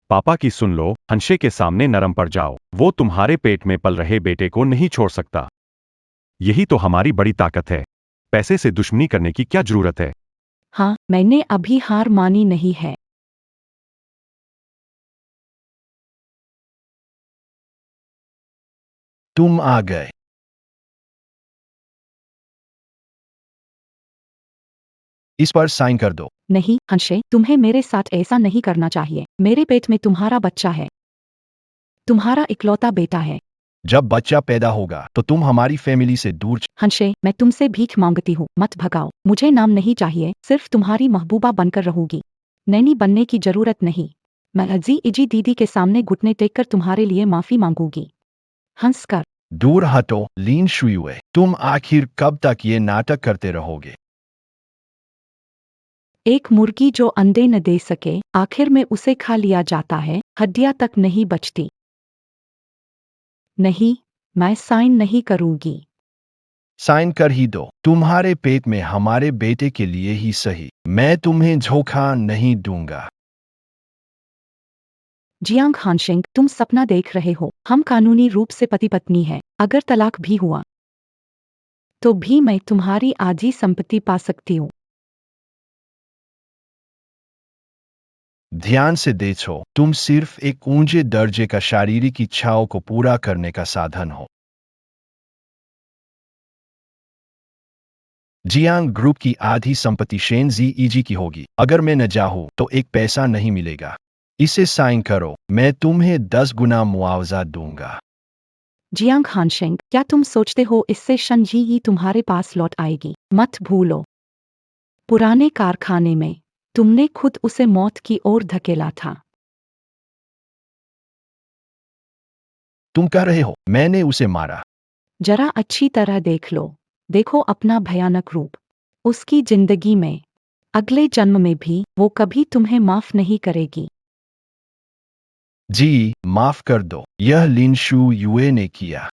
पापा की सुन लो, हंशे के सामने नरम पड़ जाओ। वो तुम्हारे पेट में पल रहे बेटे को नहीं छोड़ सकता। यही तो हमारी बड़ी ताकत है। पैसे से दुश्मनी करने की क्या जरूरत है? हाँ, मैंने अभी हार मानी नहीं है। तुम आ गए। इस पर साइन कर दो। नहीं हंशे, तुम्हें मेरे साथ ऐसा नहीं करना चाहिए। मेरे पेट में तुम्हारा बच्चा है, तुम्हारा इकलौता बेटा है। जब बच्चा पैदा होगा तो तुम हमारी फैमिली से दूर हंशे, मैं तुमसे भीख मांगती हूँ, मत भगाओ। मुझे नाम नहीं चाहिए, सिर्फ तुम्हारी महबूबा बनकर रहूंगी। नैनी बनने की जरूरत नहीं। मैं अजी इजी दीदी के सामने घुटने टेककर तुम्हारे लिए माफी मांगूंगी। हंसकर। दूर हटो लीन शुयुए। तुम आखिर कब तक ये नाटक करते रहोगे? एक मुर्गी जो अंडे न दे सके, आखिर में उसे खा लिया जाता है, हड्डियां तक नहीं बचती। नहीं, मैं साइन नहीं करूंगी। साइन कर ही दो। तुम्हारे पेट में हमारे बेटे के लिए ही सही। मैं तुम्हें धोखा नहीं दूंगा। जियांग हानशेंग, तुम सपना देख रहे हो। हम कानूनी रूप से पति पत्नी हैं। अगर तलाक भी हुआ तो भी मैं तुम्हारी आधी संपत्ति पा सकती हूँ। ध्यान से देखो, तुम सिर्फ एक ऊंचे दर्जे का शारीरिक इच्छाओं को पूरा करने का साधन हो। जियांग ग्रुप की आधी संपत्ति शेन जी ईजी की होगी। अगर मैं न चाहूं तो एक पैसा नहीं मिलेगा। इसे साइन करो, मैं तुम्हें 10 गुना मुआवजा दूंगा। जियांग हानशेंग, क्या तुम सोचते हो इससे शन जी ही तुम्हारे पास लौट आएगी? मत भूलो, पुराने कारखाने में तुमने खुद उसे मौत की ओर धकेला था। तुम कह रहे हो मैंने उसे मारा? जरा अच्छी तरह देख लो, देखो अपना भयानक रूप। उसकी जिंदगी में अगले जन्म में भी वो कभी तुम्हें माफ नहीं करेगी। जी माफ कर दो, यह लिन शू युए ने किया।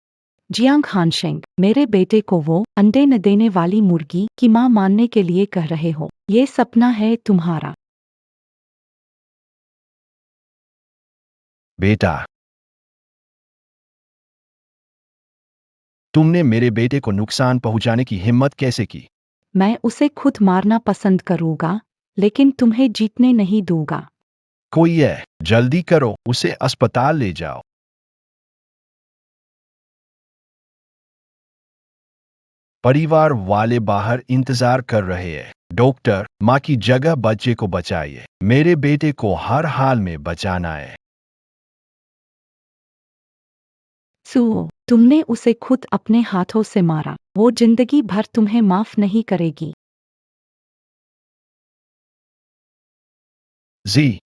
जियांग हानशेंग, मेरे बेटे को वो अंडे न देने वाली मुर्गी की मां मानने के लिए कह रहे हो? ये सपना है तुम्हारा। बेटा, तुमने मेरे बेटे को नुकसान पहुंचाने की हिम्मत कैसे की? मैं उसे खुद मारना पसंद करूंगा, लेकिन तुम्हें जीतने नहीं दूंगा। कोई है, जल्दी करो, उसे अस्पताल ले जाओ। परिवार वाले बाहर इंतजार कर रहे हैं। डॉक्टर, माँ की जगह बच्चे को बचाइए। मेरे बेटे को हर हाल में बचाना है। सुओ, तुमने उसे खुद अपने हाथों से मारा। वो जिंदगी भर तुम्हें माफ नहीं करेगी। जी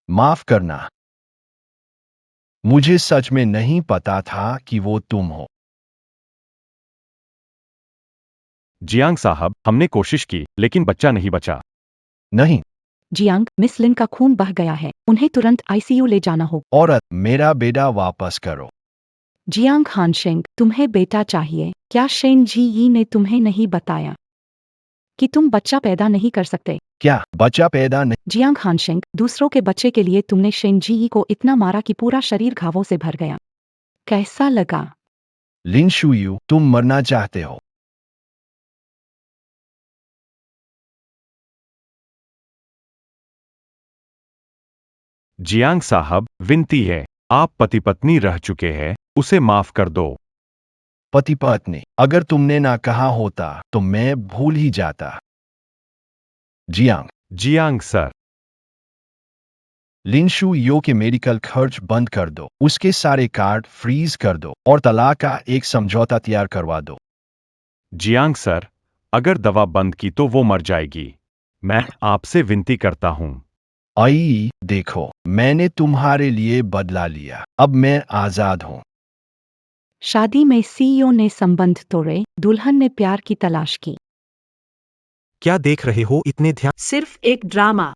माफ करना। मुझे सच में नहीं पता था कि वो तुम हो। जियांग साहब, हमने कोशिश की, लेकिन बच्चा नहीं बचा। नहीं। जियांग, मिस लिन का खून बह गया है, उन्हें तुरंत आईसीयू ले जाना होगा। औरत, मेरा बेटा वापस करो। जियांग हानशेंग, तुम्हें बेटा चाहिए? क्या शेन जी यी ने तुम्हें नहीं बताया कि तुम बच्चा पैदा नहीं कर सकते? क्या बच्चा पैदा नहीं? जियांग हानशेंग, दूसरों के बच्चे के लिए तुमने शेन जी यी को इतना मारा कि पूरा शरीर घावों से भर गया। कैसा लगा? लिन शुयू, तुम मरना चाहते हो? जियांग साहब, विनती है, आप पति पत्नी रह चुके हैं, उसे माफ कर दो। पति पत्नी, अगर तुमने ना कहा होता तो मैं भूल ही जाता। जियांग, जियांग सर, लिन शुयू के मेडिकल खर्च बंद कर दो, उसके सारे कार्ड फ्रीज कर दो और तलाक का एक समझौता तैयार करवा दो। जियांग सर, अगर दवा बंद की तो वो मर जाएगी। मैं आपसे विनती करता हूं। आई देखो, मैंने तुम्हारे लिए बदला लिया, अब मैं आजाद हूं। शादी में सीईओ ने संबंध तोड़े, दुल्हन ने प्यार की तलाश की। क्या देख रहे हो इतने ध्यान? सिर्फ एक ड्रामा।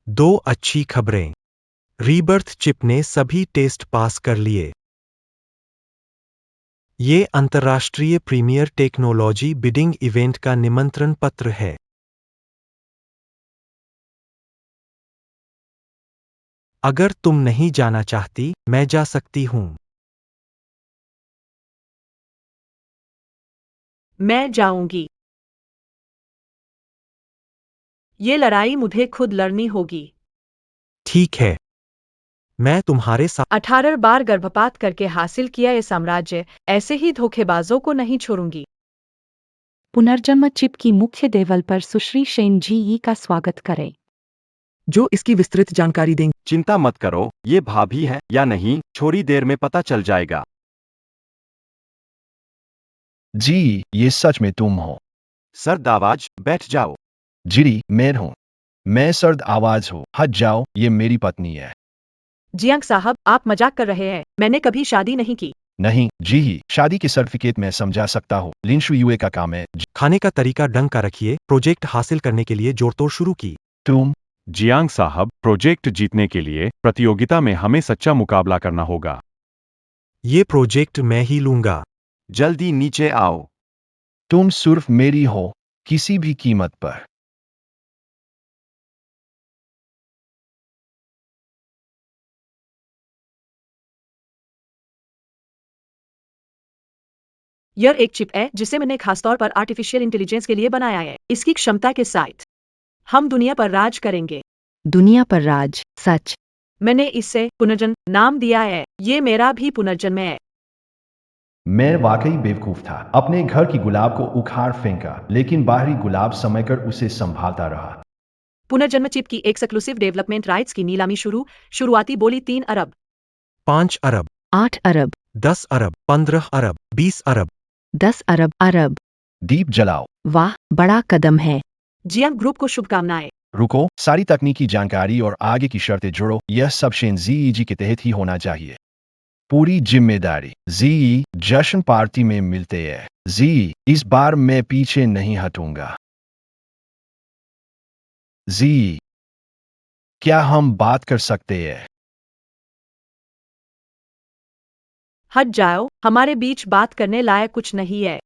दो अच्छी खबरें। रीबर्थ चिप ने सभी टेस्ट पास कर लिए। ये अंतर्राष्ट्रीय प्रीमियर टेक्नोलॉजी बिडिंग इवेंट का निमंत्रण पत्र है। अगर तुम नहीं जाना चाहती, मैं जा सकती हूं। मैं जाऊंगी। ये लड़ाई मुझे खुद लड़नी होगी। ठीक है, मैं तुम्हारे साथ। 18 बार गर्भपात करके हासिल किया ये साम्राज्य, ऐसे ही धोखेबाजों को नहीं छोड़ूंगी। पुनर्जन्म चिप की मुख्य डेवलपर सुश्री शेन जी यी का स्वागत करें। जो इसकी विस्तृत जानकारी देंगे। चिंता मत करो, ये भाभी है या नहीं, थोड़ी देर में पता चल जाएगा। जी, ये सच में तुम हो? सर्द आवाज, बैठ जाओ। जी, मैं हूं। मैं सर्द आवाज हूं, हट जाओ, ये मेरी पत्नी है। जियांग साहब, आप मजाक कर रहे हैं, मैंने कभी शादी नहीं की। नहीं, जी, शादी के सर्टिफिकेट में समझा सकता हूँ, लिन शुयू का काम है। खाने का तरीका ढंग का रखिए। प्रोजेक्ट हासिल करने के लिए जोड़तोड़ शुरू की। तुम जियांग साहब, प्रोजेक्ट जीतने के लिए प्रतियोगिता में हमें सच्चा मुकाबला करना होगा। ये प्रोजेक्ट मैं ही लूंगा। जल्दी नीचे आओ। तुम सिर्फ मेरी हो, किसी भी कीमत पर। यह एक चिप है जिसे मैंने खासतौर पर आर्टिफिशियल इंटेलिजेंस के लिए बनाया है। इसकी क्षमता के साथ हम दुनिया पर राज करेंगे। दुनिया पर राज, सच। मैंने इसे पुनर्जन्म नाम दिया है। ये मेरा भी पुनर्जन्म है। मैं वाकई बेवकूफ था, अपने घर की गुलाब को उखाड़ फेंका, लेकिन बाहरी गुलाब समझकर उसे संभालता रहा। पुनर्जन्म चिप की एक्सक्लूसिव डेवलपमेंट राइट्स की नीलामी शुरुआती बोली 3 अरब। 5 अरब, 8 अरब, 10 अरब, 15 अरब, 20 अरब। 10 अरब अरब। दीप जलाओ। वाह, बड़ा कदम है। जियांग ग्रुप को शुभकामनाएं। रुको, सारी तकनीकी जानकारी और आगे की शर्तें जोड़ो, यह सब शेन जी के तहत ही होना चाहिए। पूरी जिम्मेदारी। जी, जश्न पार्टी में मिलते हैं। जी, इस बार मैं पीछे नहीं हटूंगा। जी, क्या हम बात कर सकते हैं? हट जाओ, हमारे बीच बात करने लायक कुछ नहीं है।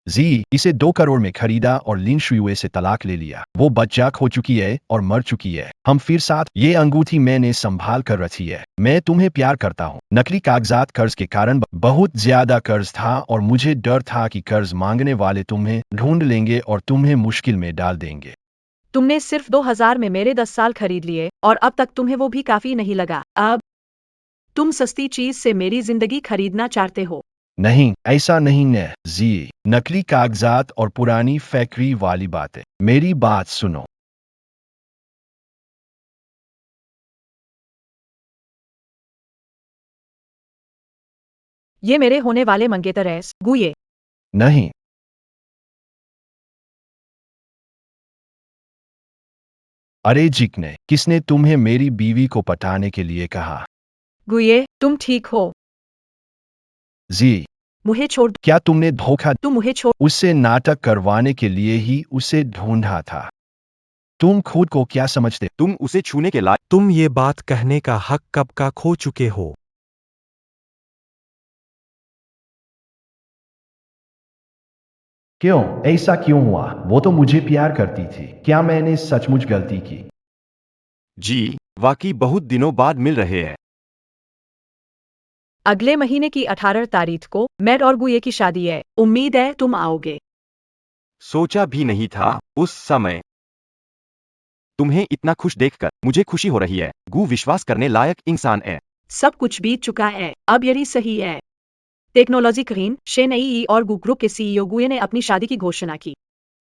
जी, इसे 2 करोड़ में खरीदा और लिन शुयू से तलाक ले लिया। वो बच्चा खो चुकी है और मर चुकी है। हम फिर साथ। ये अंगूठी मैंने संभाल कर रखी है। मैं तुम्हें प्यार करता हूँ। नकली कागजात कर्ज के कारण बहुत ज्यादा कर्ज था और मुझे डर था कि कर्ज मांगने वाले तुम्हें ढूंढ लेंगे और तुम्हें मुश्किल में डाल देंगे। तुमने सिर्फ 2000 में मेरे 10 साल खरीद लिए और अब तक तुम्हें वो भी काफी नहीं लगा। अब तुम सस्ती चीज से मेरी जिंदगी खरीदना चाहते हो। नहीं, ऐसा नहीं है। जी, नकली कागजात और पुरानी फैक्ट्री वाली बातें। मेरी बात सुनो। ये मेरे होने वाले मंगेतर हैं, गुये। नहीं। अरे जिकने, किसने तुम्हें मेरी बीवी को पटाने के लिए कहा? गुये, तुम ठीक हो? जी, मुझे छोड़ दो। क्या तुमने धोखा तुम मुझे छोड़। उससे नाटक करवाने के लिए ही उसे ढूंढा था? तुम खुद को क्या समझते? तुम उसे छूने के लायक। तुम ये बात कहने का हक कब का खो चुके हो। क्यों? ऐसा क्यों हुआ? वो तो मुझे प्यार करती थी। क्या मैंने सचमुच गलती की? जी, वाकई बहुत दिनों बाद मिल रहे हैं। अगले महीने की 18 तारीख को मैट और गुए की शादी है। उम्मीद है तुम आओगे। सोचा भी नहीं था उस समय। तुम्हें इतना खुश देखकर मुझे खुशी हो रही है। गु विश्वास करने लायक इंसान है। सब कुछ बीत चुका है, अब यही सही है। टेक्नोलॉजी क्वीन शेनई और गु ग्रुप के सीईओ गुए ने अपनी शादी की घोषणा की।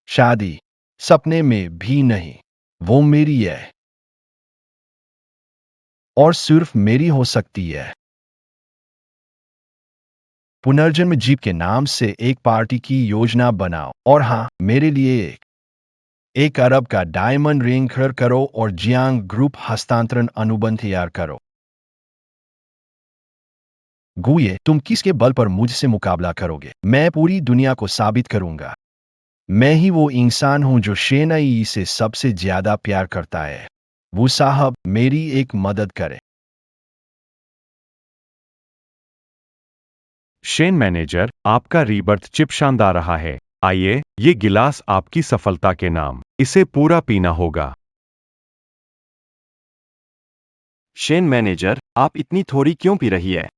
शादी? सपने में भी नहीं। वो मेरी है। और सिर्फ मेरी हो सकती है। पुनर्जन्म जीप के नाम से एक पार्टी की योजना बनाओ। और हाँ, मेरे लिए एक अरब का डायमंड रिंग खरीद करो और जियांग ग्रुप हस्तांतरण अनुबंध तैयार करो। गुए, तुम किसके बल पर मुझसे मुकाबला करोगे? मैं पूरी दुनिया को साबित करूंगा। मैं ही वो इंसान हूं जो शेनई से सबसे ज्यादा प्यार करता है। वो साहब, मेरी एक मदद करे। शेन मैनेजर, आपका रीबर्थ चिप शानदार रहा है। आइए, ये गिलास आपकी सफलता के नाम। इसे पूरा पीना होगा। शेन मैनेजर, आप इतनी थोड़ी क्यों पी रही है?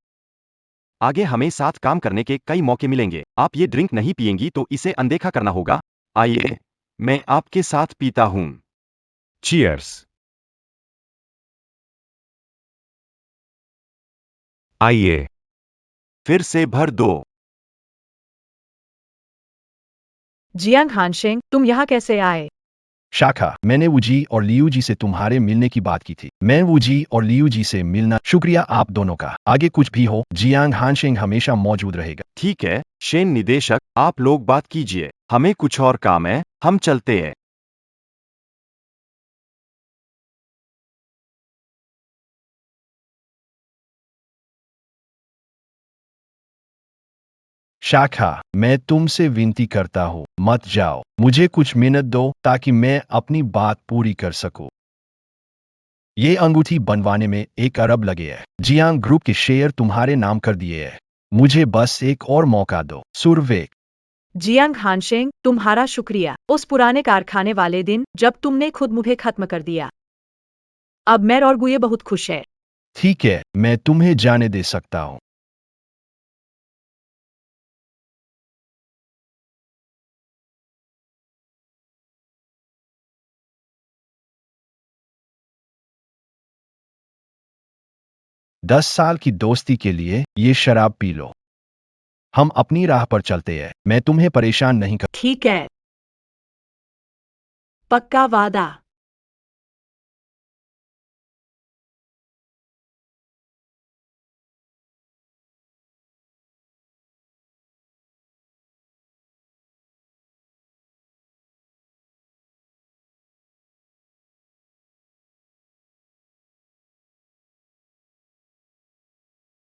आगे हमें साथ काम करने के कई मौके मिलेंगे। आप ये ड्रिंक नहीं पिएंगी तो इसे अनदेखा करना होगा। आइए, मैं आपके साथ पीता हूं। चीयर्स। आइए। फिर से भर दो। जियांग हानशेंग, तुम यहाँ कैसे आए? शाखा, मैंने वूजी और लियू जी से तुम्हारे मिलने की बात की थी। मैं वूजी और लियू जी से मिलना। शुक्रिया आप दोनों का। आगे कुछ भी हो, जियांग हानशेंग हमेशा मौजूद रहेगा। ठीक है, शेन निदेशक, आप लोग बात कीजिए। हमें कुछ और काम है, हम चलते हैं। शाखा, मैं तुमसे विनती करता हूँ, मत जाओ। मुझे कुछ मिनट दो ताकि मैं अपनी बात पूरी कर सकूं। ये अंगूठी बनवाने में 1 अरब लगे है। जियांग ग्रुप के शेयर तुम्हारे नाम कर दिए है। मुझे बस एक और मौका दो। सुरवेक। जियांग हानशेंग, तुम्हारा शुक्रिया। उस पुराने कारखाने वाले दिन जब तुमने खुद मुझे खत्म कर दिया। अब मैं और गुए बहुत खुश है। ठीक है, मैं तुम्हें जाने दे सकता हूँ। दस साल की दोस्ती के लिए ये शराब पी लो। हम अपनी राह पर चलते हैं। मैं तुम्हें परेशान नहीं कर। ठीक है, पक्का वादा।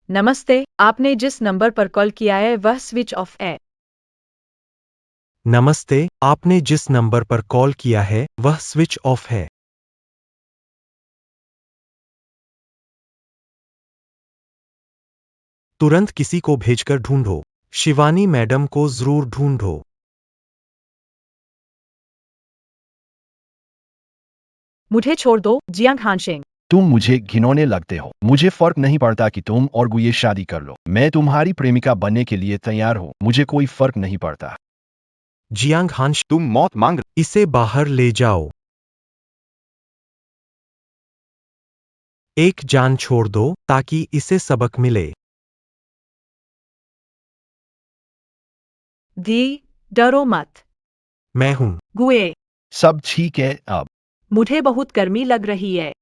नमस्ते, आपने जिस नंबर पर कॉल किया है वह स्विच ऑफ है। नमस्ते, आपने जिस नंबर पर कॉल किया है वह स्विच ऑफ है। तुरंत किसी को भेजकर ढूंढो। शिवानी मैडम को जरूर ढूंढो। मुझे छोड़ दो, जियांग हानशेंग। तुम मुझे घिनौने लगते हो। मुझे फर्क नहीं पड़ता कि तुम और गुए शादी कर लो। मैं तुम्हारी प्रेमिका बनने के लिए तैयार हूँ। मुझे कोई फर्क नहीं पड़ता। जियांग हांश, तुम मौत मांग। इसे बाहर ले जाओ। एक जान छोड़ दो ताकि इसे सबक मिले। दी, डरो मत। मैं हूं। गुए, सब ठीक है अब। मुझे बहुत गर्मी लग रही है।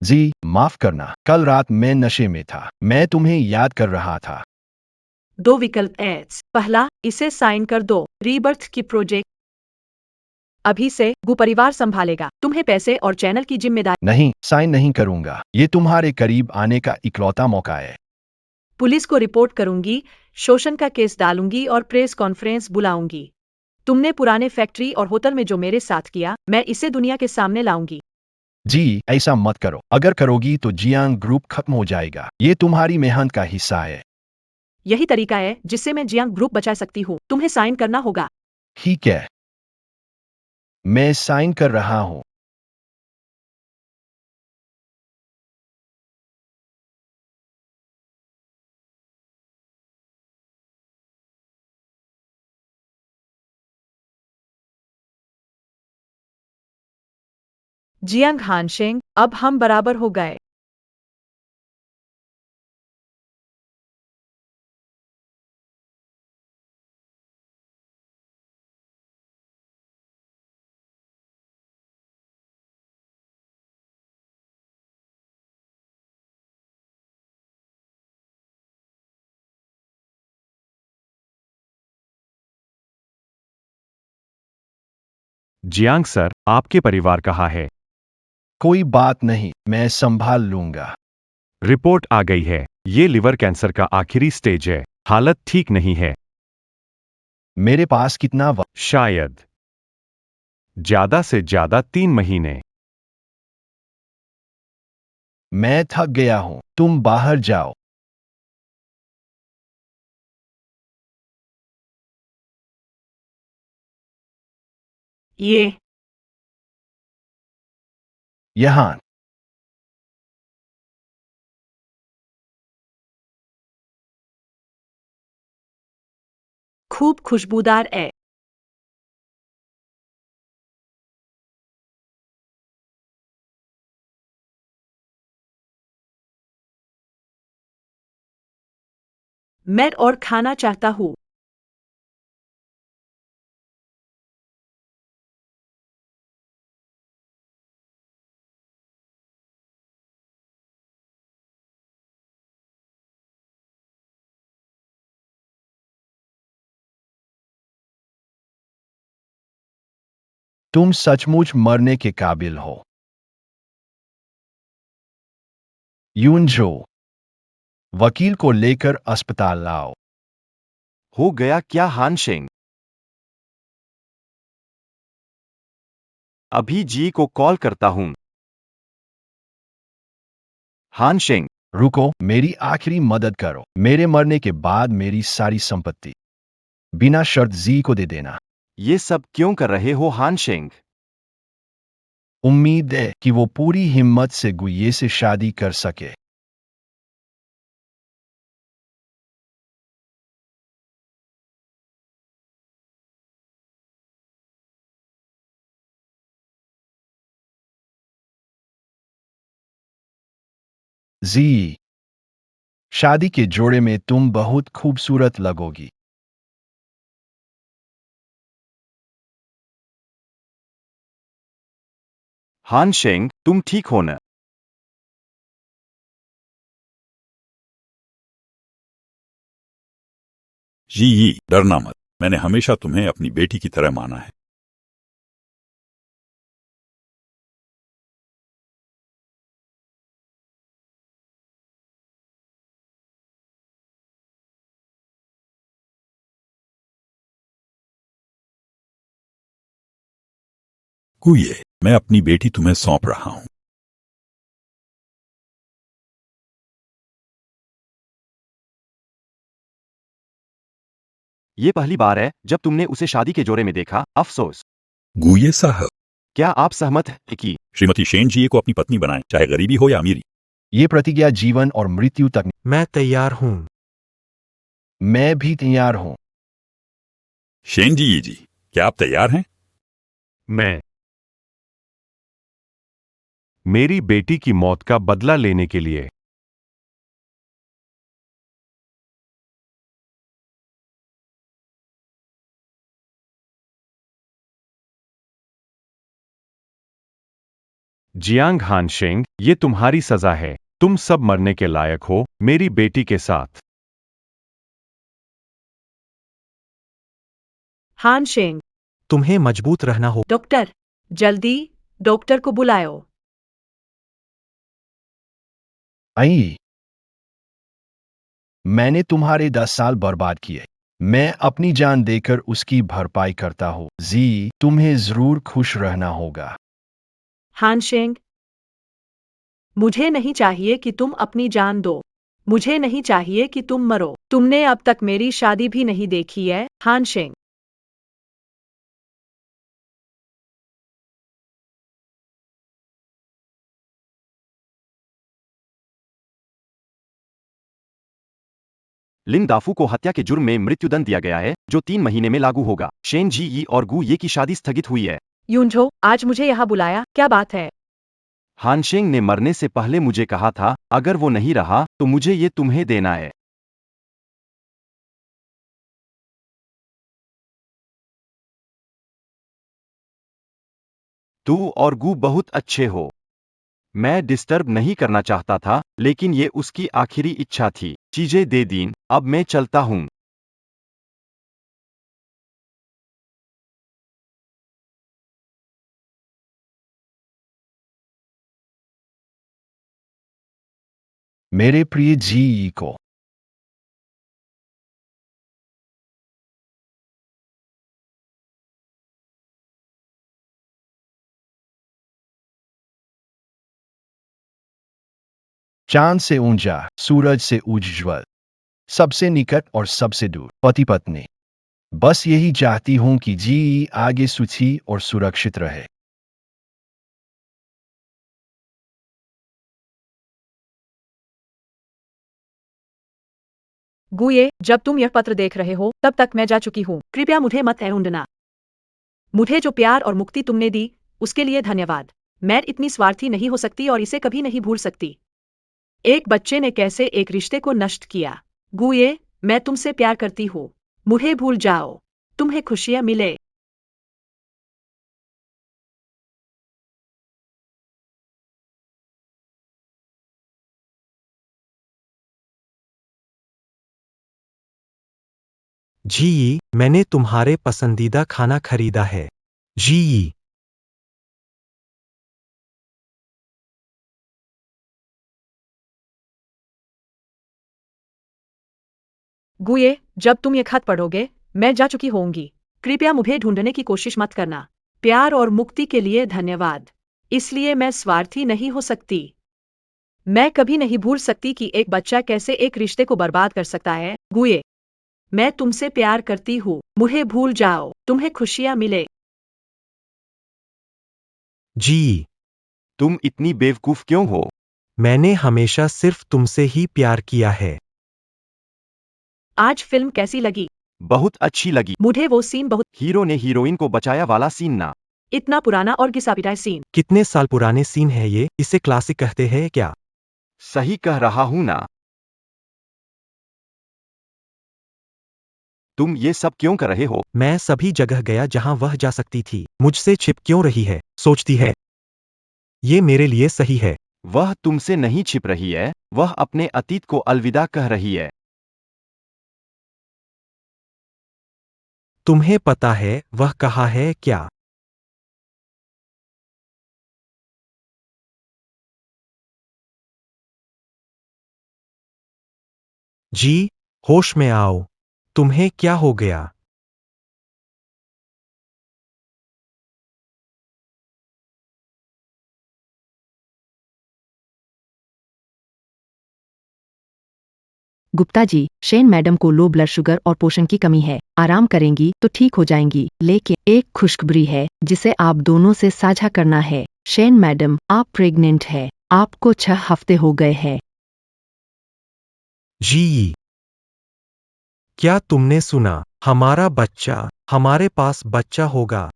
जी, माफ करना। कल रात मैं नशे में था। मैं तुम्हें याद कर रहा था। दो विकल्प एड्स। पहला, इसे साइन कर दो, रीबर्थ की प्रोजेक्ट। अभी से गु परिवार संभालेगा, तुम्हें पैसे और चैनल की जिम्मेदारी। नहीं, साइन नहीं करूंगा। ये तुम्हारे करीब आने का इकलौता मौका है। पुलिस को रिपोर्ट करूंगी, शोषण का केस डालूंगी और प्रेस कॉन्फ्रेंस बुलाऊंगी। तुमने पुराने फैक्ट्री और होटल में जो मेरे साथ किया, मैं इसे दुनिया के सामने लाऊंगी। जी, ऐसा मत करो। अगर करोगी तो जियांग ग्रुप खत्म हो जाएगा। ये तुम्हारी मेहनत का हिस्सा है। यही तरीका है जिससे मैं जियांग ग्रुप बचा सकती हूँ। तुम्हें साइन करना होगा। ठीक है, मैं साइन कर रहा हूं। जियांग हानशेंग, अब हम बराबर हो गए। जियांग सर, आपके परिवार कहाँ है? कोई बात नहीं, मैं संभाल लूंगा। रिपोर्ट आ गई है। ये लिवर कैंसर का आखिरी स्टेज है। हालत ठीक नहीं है। मेरे पास कितना वक्त? शायद ज्यादा से ज्यादा 3 महीने। मैं थक गया हूं, तुम बाहर जाओ। ये यहां खूब खुशबूदार है। मैं और खाना चाहता हूँ। तुम सचमुच मरने के काबिल हो। यूनजो, वकील को लेकर अस्पताल लाओ। हो गया क्या हानशेंग? अभी जी को कॉल करता हूं। हानशेंग, रुको, मेरी आखिरी मदद करो। मेरे मरने के बाद मेरी सारी संपत्ति बिना शर्त जी को दे देना। ये सब क्यों कर रहे हो हानशेंग? उम्मीद है कि वो पूरी हिम्मत से गुये से शादी कर सके। जी, शादी के जोड़े में तुम बहुत खूबसूरत लगोगी। हानशेंग, तुम ठीक हो न? जी, डरना मत। मैंने हमेशा तुम्हें अपनी बेटी की तरह माना है। गुये, मैं अपनी बेटी तुम्हें सौंप रहा हूं। ये पहली बार है जब तुमने उसे शादी के जोड़े में देखा। अफसोस। गुये साहब, क्या आप सहमत हैं कि श्रीमती शेन जी को अपनी पत्नी बनाएं, चाहे गरीबी हो या अमीरी? ये प्रतिज्ञा जीवन और मृत्यु तक। मैं तैयार हूं। मैं भी तैयार हूं। शेन जी, क्या आप तैयार हैं? मैं मेरी बेटी की मौत का बदला लेने के लिए। जियांग हानशेंग, ये तुम्हारी सजा है। तुम सब मरने के लायक हो मेरी बेटी के साथ। हान शेंग। तुम्हें मजबूत रहना हो। डॉक्टर, जल्दी डॉक्टर को बुलाओ। आई, मैंने तुम्हारे 10 साल बर्बाद किए। मैं अपनी जान देकर उसकी भरपाई करता हूँ। जी, तुम्हें जरूर खुश रहना होगा। हान शेंग, मुझे नहीं चाहिए कि तुम अपनी जान दो। मुझे नहीं चाहिए कि तुम मरो। तुमने अब तक मेरी शादी भी नहीं देखी है, हान शेंग। लिन दाफू को हत्या के जुर्म में मृत्युदंड दिया गया है, जो 3 महीने में लागू होगा। शेन जी ई और गू ये की शादी स्थगित हुई है। यूनझो, आज मुझे यहाँ बुलाया, क्या बात है? हानशेंग ने मरने से पहले मुझे कहा था, अगर वो नहीं रहा तो मुझे ये तुम्हें देना है। तू और गू बहुत अच्छे हो। मैं डिस्टर्ब नहीं करना चाहता था, लेकिन ये उसकी आखिरी इच्छा थी। चीजें दे दीन, अब मैं चलता हूँ। मेरे प्रिय जी को चांद से ऊंचा, सूरज से उज्ज्वल, सबसे निकट और सबसे दूर पति पत्नी। बस यही चाहती हूं कि जी आगे सुखी और सुरक्षित रहे। गुए, जब तुम यह पत्र देख रहे हो, तब तक मैं जा चुकी हूँ। कृपया मुझे मत ढूंढना। मुझे जो प्यार और मुक्ति तुमने दी, उसके लिए धन्यवाद। मैं इतनी स्वार्थी नहीं हो सकती और इसे कभी नहीं भूल सकती। एक बच्चे ने कैसे एक रिश्ते को नष्ट किया। गुए, मैं तुमसे प्यार करती हूँ। मुझे भूल जाओ। तुम्हें खुशियाँ मिले। जी, मैंने तुम्हारे पसंदीदा खाना खरीदा है। जी। गुए, जब तुम ये खत पढ़ोगे, मैं जा चुकी होंगी। कृपया मुझे ढूंढने की कोशिश मत करना। प्यार और मुक्ति के लिए धन्यवाद। इसलिए मैं स्वार्थी नहीं हो सकती। मैं कभी नहीं भूल सकती कि एक बच्चा कैसे एक रिश्ते को बर्बाद कर सकता है। गुए, मैं तुमसे प्यार करती हूँ। मुझे भूल जाओ। तुम्हें खुशियाँ मिले। जी। तुम इतनी बेवकूफ क्यों हो? मैंने हमेशा सिर्फ तुमसे ही प्यार किया है। आज फिल्म कैसी लगी? बहुत अच्छी लगी। मुझे वो सीन बहुत। हीरो ने हीरोइन को बचाया वाला सीन ना। इतना पुराना और घिसा पिटाई सीन। कितने साल पुराने सीन है ये? इसे क्लासिक कहते हैं क्या? सही कह रहा हूं ना? तुम ये सब क्यों कर रहे हो? मैं सभी जगह गया जहां वह जा सकती थी। मुझसे छिप क्यों रही है? सोचती है ये मेरे लिए सही है। वह तुमसे नहीं छिप रही है, वह अपने अतीत को अलविदा कह रही है। तुम्हें पता है वह कहा है क्या? जी, होश में आओ। तुम्हें क्या हो गया? गुप्ता जी, शेन मैडम को लो ब्लड शुगर और पोषण की कमी है। आराम करेंगी तो ठीक हो जाएंगी। लेकिन एक खुशखबरी है जिसे आप दोनों से साझा करना है। शेन मैडम, आप प्रेग्नेंट है। आपको 6 हफ्ते हो गए हैं। जी। क्या तुमने सुना? हमारा बच्चा, हमारे पास बच्चा होगा।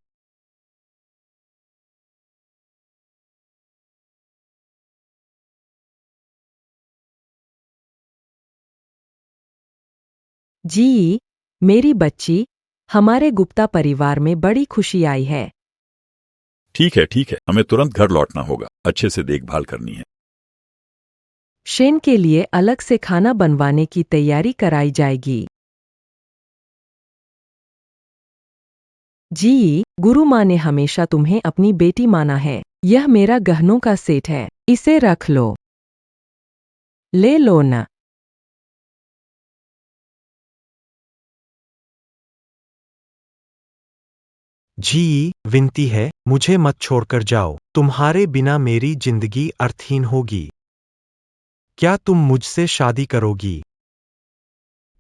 जी, मेरी बच्ची, हमारे गुप्ता परिवार में बड़ी खुशी आई है। ठीक है, ठीक है, हमें तुरंत घर लौटना होगा। अच्छे से देखभाल करनी है। शेन के लिए अलग से खाना बनवाने की तैयारी कराई जाएगी। जी, गुरु माँ ने हमेशा तुम्हें अपनी बेटी माना है। यह मेरा गहनों का सेट है। इसे रख लो। ले लो न। जी, विनती है, मुझे मत छोड़कर जाओ। तुम्हारे बिना मेरी जिंदगी अर्थहीन होगी। क्या तुम मुझसे शादी करोगी?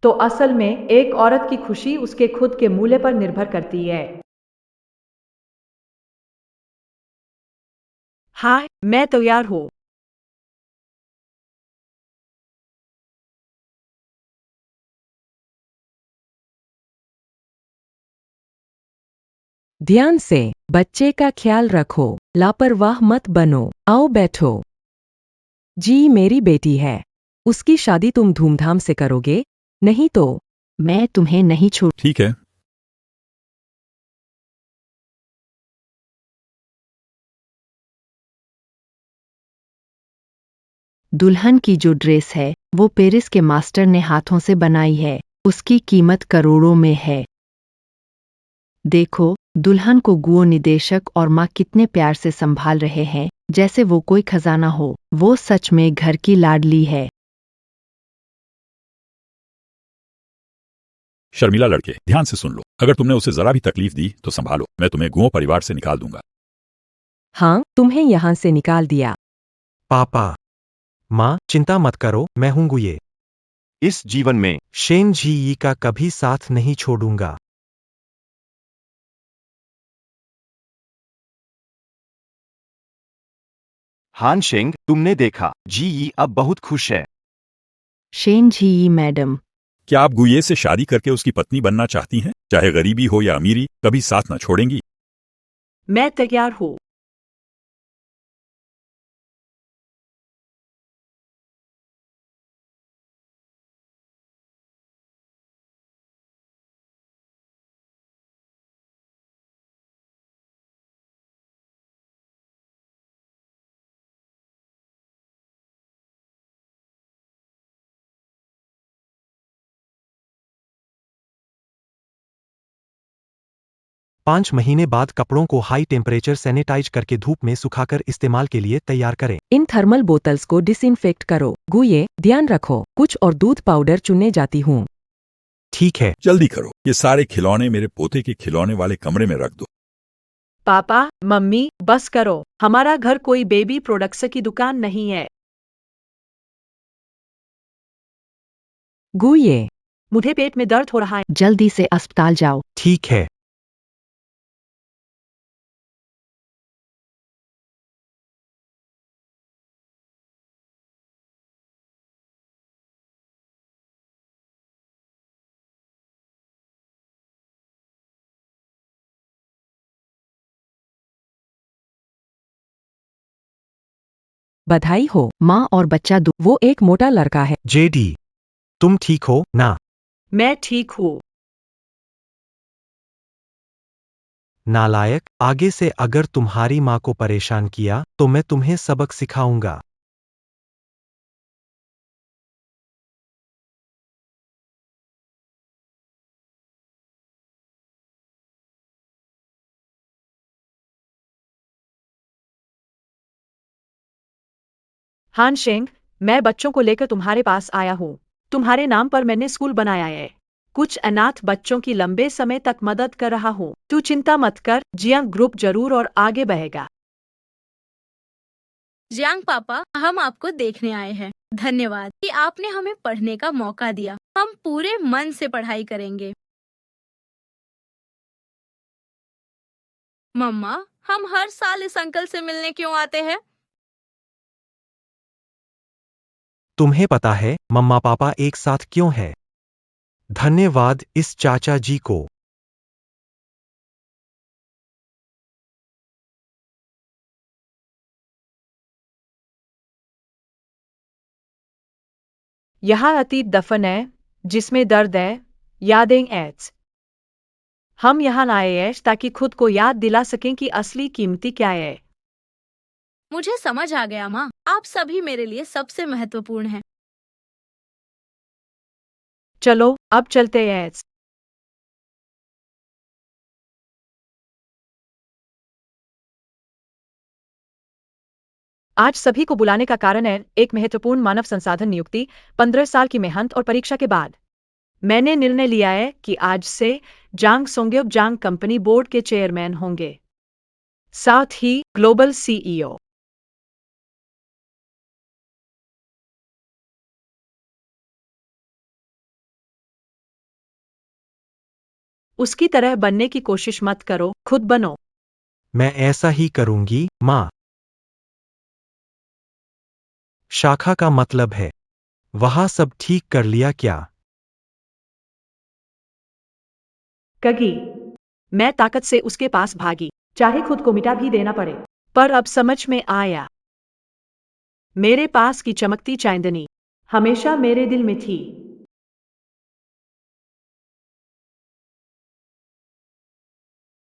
तो असल में एक औरत की खुशी उसके खुद के मूल्य पर निर्भर करती है। हाँ, मैं तैयार हूँ। ध्यान से, बच्चे का ख्याल रखो। लापरवाह मत बनो। आओ बैठो। जी, मेरी बेटी है। उसकी शादी तुम धूमधाम से करोगे, नहीं तो मैं तुम्हें नहीं छोड़। ठीक है। दुल्हन की जो ड्रेस है वो पेरिस के मास्टर ने हाथों से बनाई है। उसकी कीमत करोड़ों में है। देखो, दुल्हन को गुओ निदेशक और माँ कितने प्यार से संभाल रहे हैं, जैसे वो कोई खजाना हो। वो सच में घर की लाडली है। शर्मिला लड़के, ध्यान से सुन लो। अगर तुमने उसे जरा भी तकलीफ दी तो संभालो, मैं तुम्हें गुओ परिवार से निकाल दूंगा। हाँ, तुम्हें यहाँ से निकाल दिया। पापा, माँ, चिंता मत करो, मैं हूँ गुये। इस जीवन में शेन जी ई का कभी साथ नहीं छोड़ूंगा। हान शेंग, तुमने देखा, जी अब बहुत खुश है। शेन जी मैडम, क्या आप गुये से शादी करके उसकी पत्नी बनना चाहती हैं? चाहे गरीबी हो या अमीरी, कभी साथ न छोड़ेंगी। मैं तैयार हूँ। पाँच महीने बाद कपड़ों को हाई टेम्परेचर सैनिटाइज करके धूप में सुखाकर इस्तेमाल के लिए तैयार करें। इन थर्मल बोतल्स को डिसइंफेक्ट करो। गुये, ध्यान रखो, कुछ और दूध पाउडर चुनने जाती हूँ। ठीक है। जल्दी करो, ये सारे खिलौने मेरे पोते के खिलौने वाले कमरे में रख दो। पापा, मम्मी, बस करो। हमारा घर कोई बेबी प्रोडक्ट्स की दुकान नहीं है। गुये, मुझे पेट में दर्द हो रहा है। जल्दी से अस्पताल जाओ। ठीक है। बधाई हो। माँ और बच्चा वो एक मोटा लड़का है। जेडी, तुम ठीक हो ना? मैं ठीक हूँ। नालायक, आगे से अगर तुम्हारी माँ को परेशान किया तो मैं तुम्हें सबक सिखाऊंगा। हान शेंग, मैं बच्चों को लेकर तुम्हारे पास आया हूँ। तुम्हारे नाम पर मैंने स्कूल बनाया है। कुछ अनाथ बच्चों की लंबे समय तक मदद कर रहा हूँ। तू चिंता मत कर, जियांग ग्रुप जरूर और आगे बढ़ेगा। जियांग पापा, हम आपको देखने आए हैं। धन्यवाद कि आपने हमें पढ़ने का मौका दिया। हम पूरे मन से पढ़ाई करेंगे। मम्मा, हम हर साल इस अंकल से मिलने क्यों आते हैं? तुम्हें पता है मम्मा पापा एक साथ क्यों है? धन्यवाद इस चाचा जी को। यहाँ अतीत दफन है, जिसमें दर्द है, यादें एड्स। हम यहाँ आए हैं ताकि खुद को याद दिला सकें कि असली कीमती क्या है। मुझे समझ आ गया माँ, आप सभी मेरे लिए सबसे महत्वपूर्ण हैं। चलो, अब चलते हैं। आज सभी को बुलाने का कारण है एक महत्वपूर्ण मानव संसाधन नियुक्ति 15 साल की मेहनत और परीक्षा के बाद मैंने निर्णय लिया है कि आज से जांग सोंग्योब जांग कंपनी बोर्ड के चेयरमैन होंगे, साथ ही ग्लोबल सीईओ। उसकी तरह बनने की कोशिश मत करो, खुद बनो। मैं ऐसा ही करूंगी, माँ। शाखा का मतलब है वहाँ सब ठीक कर लिया क्या? कगी, मैं ताकत से उसके पास भागी, चाहे खुद को मिटा भी देना पड़े। पर अब समझ में आया, मेरे पास की चमकती चांदनी हमेशा मेरे दिल में थी।